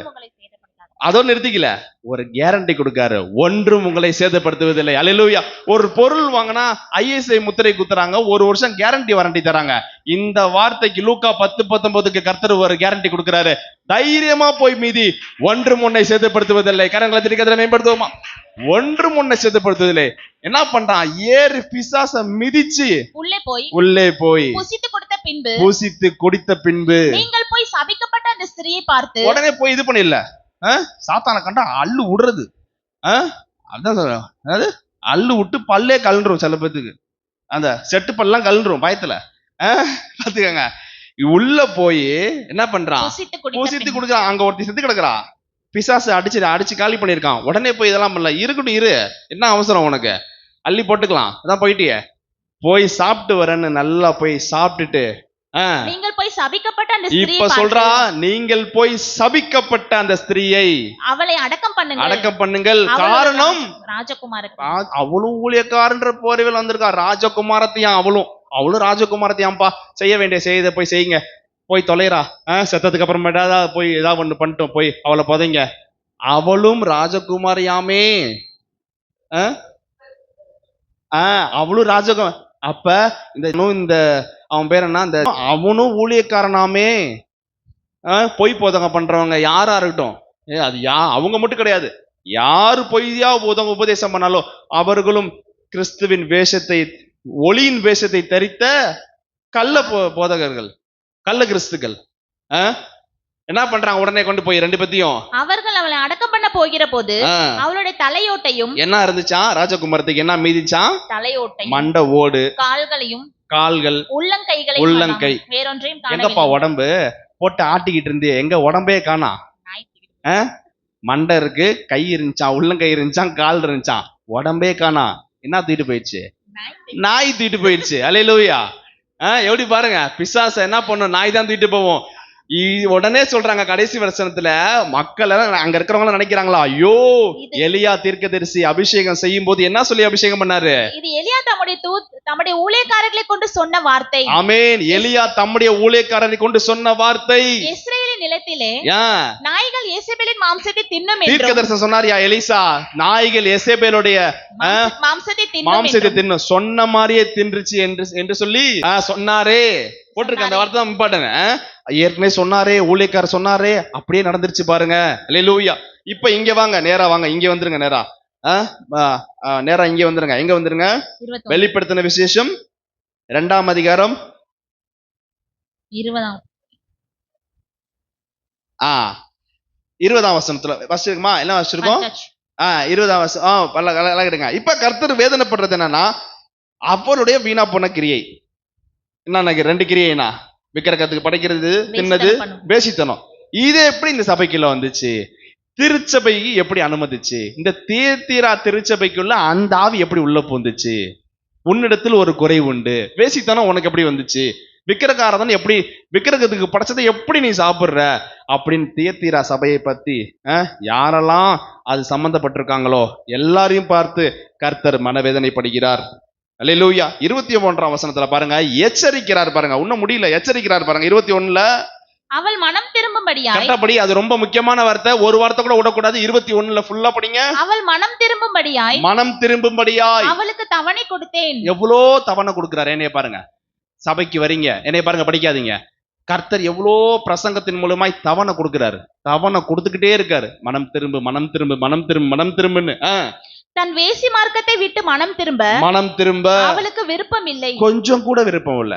அதோடு நிறுத்திக்கல, ஒரு கேரண்டி கொடுக்காரு, ஒன்றும் உங்களை சேதப்படுத்துவதில்லை. அல்லேலூயா. ஒரு பொருள் வாங்கினா ISI முத்திரை குத்துறாங்க, 1 வருஷம் கேரண்டி வாரண்டி தராங்க. இந்த வார்த்தைக்கு லூக்கா 10:19 கர்த்தர் ஒரு கேரண்டி கொடுக்கிறாரு. தைரியமா போய் மீதி, ஒன்றும் உன்னை சேதப்படுத்துவதில்லை. கரங்களை திரிக்கதை மேம்படுத்துவோமா? ஒன்றும் உன்னை சேதப்படுத்துவதில்லை. என்ன பண்றான்? ஏறு பிசாச மிதிச்சு உள்ளே போய் புசித்து குடித்த பின்பு நீங்கள் போய் சபிக்கப்பட்ட அந்த ஸ்திரியை பார்த்து உடனே போய் இது பண்ணல. சாத்தான கண்டா அள்ளு விடுறது. அதான் அதாவது அள்ளு விட்டு பல்லே கலண்டுரும். சில பேத்துக்கு அந்த செட்டு பல்லாம் கலண்டுரும் பயத்துல. பாத்துக்கங்க. உள்ள போய் என்ன பண்றான்? பூசித்து குடுக்குறான். அங்க ஒருத்தி செத்து கிடக்குறா, பிசாசு அடிச்சு காலி பண்ணிருக்கான். உடனே போய் இதெல்லாம் பண்ணல. இருக்கட்டும் இரு, என்ன அவசரம் உனக்கு, அள்ளி போட்டுக்கலாம், அதான் போயிட்டியே, போய் சாப்பிட்டு வரேன்னு நல்லா போய் சாப்பிட்டுட்டு நீங்கள் போய் சபிக்கப்பட்ட அந்த ஸ்திரியை இப்ப சொல்றா, நீங்கள் போய் சபிக்கப்பட்ட அந்த ஸ்திரியை அவளை அடக்கம் பண்ணுங்கள். காரணம் ராஜகுமாரத்தி. அவளும் ஊழியக்காரன்ற போர்வையில் வந்திருக்கா. ராஜகுமாரத்தையும் அவளும் ராஜகுமாரத்தையாம்பா. செய்ய வேண்டிய செய்த போய் செய்யுங்க, போய் தொலைறா. செத்ததுக்கு அப்புறமேட்டா போய் ஏதாவது ஒண்ணு பண்ணிட்டோம், போய் அவளை புதைங்க. அவளும் ராஜகுமாரியாமே. அவளும் ராஜகுமார். அப்ப இந்த அவன் பேர் என்ன, இந்த அவனும் ஊழியக்காரனாமே. பொய் போதகம் பண்றவங்க யாரா இருக்கட்டும், அது அவங்க மட்டும் கிடையாது, யாரு பொய்யா உபதேசம் பண்ணாலும் அவர்களும் கிறிஸ்துவின் வேஷத்தை, ஒளியின் வேஷத்தை தரித்த கள்ள போதகர்கள், கள்ள கிறிஸ்துக்கள். என்ன பண்றாங்க? உடனே கொண்டு போய் ரெண்டு பத்தியும் அவர்கள் அவளை அடக்கம் பண்ண போகிற போது அவளுடைய தலையோட்டையும் என்ன இருந்துச்சா? ராஜகுமாரத்துக்கு என்ன மீதிச்சான்? தலையோட்டை, மண்ட ஓடு, கால்களையும், கால்கள், உள்ளங்கை. வேறொன்றையும் எங்கப்பா உடம்பு போட்டு ஆட்டிக்கிட்டு இருந்து? எங்க உடம்பே காணா. மண்டை இருக்கு, கை இருந்துச்சான், உள்ளங்கை இருந்துச்சான், கால் இருந்துச்சான், உடம்பே காணா. என்ன தூக்கிட்டு போயிடுச்சு? நாய் தூக்கிட்டு போயிடுச்சு. அல்லேலூயா. எப்படி பாருங்க, பிசாச என்ன பண்ணும்? நாய் தான் தூக்கிட்டு போவோம். உடனே சொல்றாங்க கடைசி வசனத்துல, மக்கள் அங்க இருக்கிறவங்க நினைக்கிறாங்களா, ஐயோ எலியா தீர்க்கதரிசி அபிஷேகம் செய்யும் போது என்ன சொல்லி அபிஷேகம் பண்ணாரு? இது எலியா தம்முடைய ஊழியக்காரர்களை கொண்டு சொன்ன வார்த்தை. ஆமென். எலியா தம்முடைய ஊழியக்காரரை கொண்டு சொன்ன வார்த்தை. இஸ்ரவேலின் நிலத்திலே நாய்கள் யேசபேலின் மாம்சத்தை தின்னும் என்று தீர்க்கதரிசி சொன்னாரியா எலிசா? நாய்கள் யேசபேலுடைய மாம்சத்தை தின்னும், சொன்ன மாதிரியே தின்றுச்சு என்று சொல்லி சொன்னாரே. போட்டிருக்க அந்த வார்த்தை தான் இம்பார்ட்டன்ட். ஏற்கனவே சொன்னாரே, ஊழியக்காரர் சொன்னாரே, அப்படியே நடந்துருச்சு பாருங்க. அல்லேலூயா. இப்ப இங்க வாங்க, நேரா வாங்க, இங்க வந்துருங்க. நேரா இங்க வந்துருங்க. எங்க வந்துருங்க? வெளிப்படுத்தின விசேஷம் 2ஆம் அதிகாரம் 20ஆம் வசனத்துல வச்சிருக்குமா? என்ன வச்சிருக்கோம்? 20ஆம் வசனம். இப்ப கர்த்தர் வேதனைப்படுறது என்னன்னா, அவருடைய வீணா போன கிரியை. என்ன ரெண்டு கிரியைனா, விக்கிரகத்துக்கு படைக்கிறது, தின்னது, பேசித்தனம். இது எப்படி இந்த சபைக்குள்ள வந்துச்சு? திருச்சபைக்கு எப்படி அனுமதிச்சு? இந்த தீர்த்தீரா திருச்சபைக்குள்ள அந்த ஆவி எப்படி உள்ள போந்துச்சு? உன்னிடத்தில் ஒரு குறை உண்டு, பேசித்தனம் உனக்கு எப்படி வந்துச்சு? விக்கிரகாரதன் எப்படி, விக்கிரகத்துக்கு படைச்சதை எப்படி நீ சாப்பிடுற அப்படின்னு தீர்த்தீரா சபையை பத்தி யாரெல்லாம் அது சம்பந்தப்பட்டிருக்காங்களோ எல்லாரையும் பார்த்து கர்த்தர் மனவேதனைப்படுகிறார். அல்லேலூயா. 21ஆம் வசனத்துல பாருங்க, எச்சரிக்கிறார் பாருங்க. இன்னும் முடியல, எச்சரிக்கிறார் பாருங்க. 21ல அவள் மனம் திரும்பும்படியாய். கட்டப்படி அது ரொம்ப முக்கியமான வார்த்தை, ஒரு வார்த்தை கூட விடக்கூடாது. 21ல ஃபுல்லா படிங்க. அவள் மனம் திரும்பும்படியாய், மனம் திரும்பும்படியாய் அவளுக்கு தவணை கொடுத்தேன். எவ்வளோ தவணை கொடுக்கிறார். என்னைய பாருங்க, சபைக்கு வரீங்க, என்னைய பாருங்க, படிக்காதீங்க. கர்த்தர் எவ்வளோ பிரசங்கத்தின் மூலமாய் தவணை கொடுக்கிறாரு. தவணை கொடுத்துக்கிட்டே இருக்காரு. மனம் திரும்பு, மனம் திரும்பு, மனம் திரும்பு, மனம் திரும்புன்னு. தன் வேசி மார்க்கத்தை விட்டு மனம் திரும்ப அவளுக்கு விருப்பம் இல்லை, கொஞ்சம் கூட விருப்பம் இல்ல.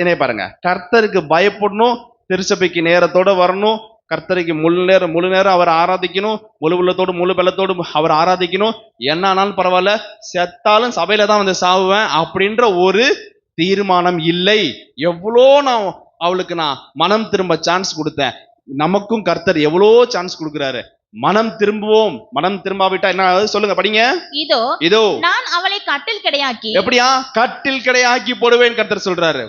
என்னைய பாருங்க, கர்த்தருக்கு பயப்படணும், திருச்சபைக்கு நேரத்தோட வரணும், கர்த்தருக்கு முழு நேரம் அவர் ஆராதிக்கணும், முழு உள்ளத்தோடு முழு பலத்தோடு அவர் ஆராதிக்கணும். என்ன ஆனாலும் பரவாயில்ல, செத்தாலும் சபையில தான் வந்து சாவுவேன் அப்படின்ற ஒரு தீர்மானம் இல்லை. எவ்வளோ அவளுக்கு நான் மனம் திரும்ப சான்ஸ் கொடுத்தேன். நமக்கும் கர்த்தர் எவ்வளோ சான்ஸ் கொடுக்கிறாரு. மனம் திரும்புவோம். மனம் திரும்பாவிட்டா என்ன சொல்லுங்க, படிங்க. இதோ நான் அவளை கட்டில் கிடையாக்கி. எப்படியா? கட்டில் கிடையாக்கி போடுவேன் கர்த்தர் சொல்றாரு.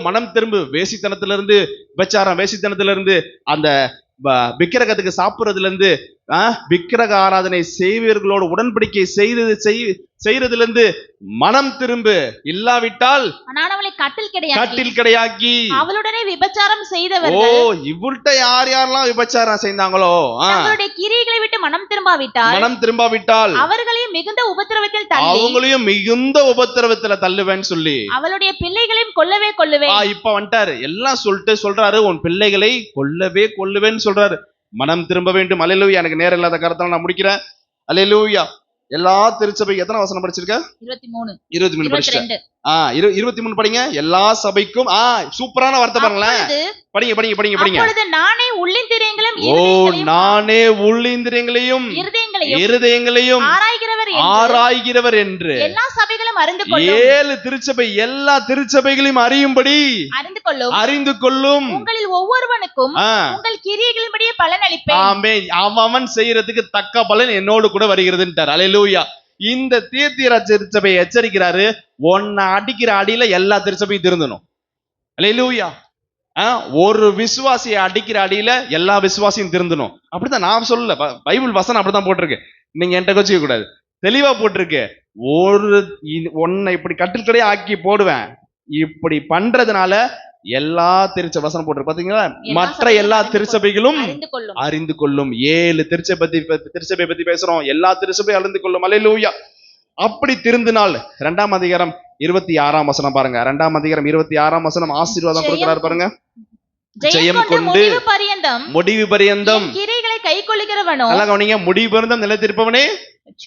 மனம் திரும்பு. வேசித்தனத்திலிருந்து, விபச்சாரம், வேசித்தனத்திலிருந்து, அந்த விக்கிரகத்துக்கு சாப்பிடுறதுல இருந்து, விக்கிரக ஆராதனை செய்வர்களோடு உடன்படிக்கை செய்யறதுல இருந்து மனம் திரும்பு. இல்லாவிட்டால் நான் அவளை கட்டில் கிடையாக்கி அவளுடனே விபச்சாரம் செய்தவர்கள். இவள்கிட்ட யாரெல்லாம் விபச்சாரம் செய்தாங்களோ அவளுடைய கிரியைகளை விட்டு மனம் திரும்பாவிட்டால் அவர்களையும் மிகுந்த உபத்திரவத்தில் தள்ளுவேன்னு சொல்லி அவளுடைய பிள்ளைகளையும் கொல்லுவேன். இப்ப வந்துட்டாரு, எல்லாம் சொல்றாரு, உன் பிள்ளைகளை கொல்லுவேன்னு சொல்றாரு. மனம் திரும்ப வேண்டும். அல்லேலூயா. எனக்கு நேரம் இல்லாத கருத்தை நான் முடிக்கிறேன். அல்லேலூயா. எல்லா திருச்சபைக்கு எத்தனை வசனம் படிச்சிருக்க? 23 படிச்சிட்டேன். 23 படிங்க. எல்லா சபைக்கும் சூப்பரான வார்த்தை பாருங்களேன். படிங்க. நானே உள்ளிந்திரியங்களையும் இருதயங்களையும் ஆராய்கிறவர் என்று எல்லா சபைகளும் அறிந்து கொள்ளும். 7 திருச்சபை, எல்லா திருச்சபைகளையும் அறியும்படி அறிந்து கொள்ளும். உங்களில் ஒவ்வொருவனுக்கும் உங்கள் கிரியைகளின்படியே பலன் அளிப்பேன். ஆமென். அவன் செய்யறதுக்கு தக்க பலன் என்னோடு கூட வருகிறதுன்றார். அல்லேலூயா. இந்த தீர்த்தீரா திருச்சபையை எச்சரிக்கிறாரு, உன்னை அடிக்கிற அடியில எல்லா திருச்சபையும் திருந்தணும். அல்லேலூயா. ஒரு விசுவாசியை அடிக்கிற அடியில எல்லா விசுவாசியும் திருந்தணும். அப்படிதான் நான் சொல்லல, பைபிள் வசனம் அப்படிதான் போட்டிருக்கு. நீங்க என்கிட்ட கோச்சிக்க கூடாது, தெளிவா போட்டிருக்கு. உன்னை இப்படி கட்டில் கடையை ஆக்கி போடுவேன். இப்படி பண்றதுனால எல்லா வசனம் போட்டிருக்கு பாத்தீங்களா? மற்ற எல்லா திருச்சபைகளும் அறிந்து கொள்ளும். 7 திருச்சபை பத்தி பேசுறோம். எல்லா திருச்சபையும் அறிந்து கொள்ளும். அல்லேலூயா. அப்படி திருந்தினால் 2ஆம் அதிகாரம் 26ஆம் வசனம் பாருங்க. 2ஆம் அதிகாரம் 26ஆம் வசனம் ஆசீர்வாதம் கொடுக்கிறார் பாருங்க. ஜெயம் கொண்டு முடிவு பரியந்தம் முடிவு பரியந்தம் என் கிரியைகளை கைக்கொள்ளுகிறவனோ நல்லா கவனிங்க, முடிவு பரியந்தம் நிலைத்திருப்பவனே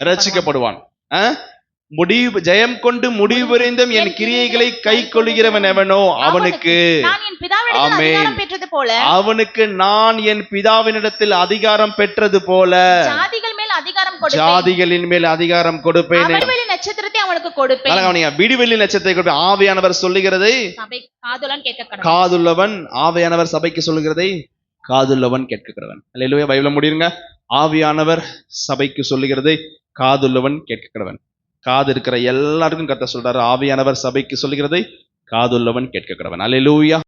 ரட்சிக்கப்படுவான். முடிவு ஜெயம் கொண்டு முடிவு பரியந்தம் என் கிரியைகளை கை கொள்ளுகிறவன் எவனோ அவனுக்கு நான் என் பிதாவினிடத்தில் அதிகாரம் பெற்றது போல அவனுக்கு நான் என் பிதாவினிடத்தில் அதிகாரம் பெற்றது போல ஜாதிகள் மேல் அதிகாரம் கொடுப்பேன். ஜாதிகளின் மேல் அதிகாரம் கொடுப்பேன். விடிவெள்ளி நட்சத்திரத்தை அவனுக்கு கொடுப்பேன். நல்லா கவனிங்க, விடிவெள்ளி நட்சத்திரத்தை கொடுப்பேன். ஆவியானவர் சொல்லுகிறதை சபை காதுள்ளவன் கேட்க கடவன். காதுள்ளவன், ஆவியானவர் சபைக்கு சொல்லுகிறதை காதுள்ளவன் கேட்க கடவன். அல்லேலூயா. பைபிள்ல முடியுங்க, ஆவியானவர் சபைக்கு சொல்லுகிறதை காதுள்ளவன் கேட்க கடவன். காது இருக்கிற எல்லாருக்கும் கர்த்தர் சொல்றாரு, ஆவியானவர் சபைக்கு சொல்லுகிறதை காதுள்ளவன் கேட்க கடவன். அல்லேலூயா.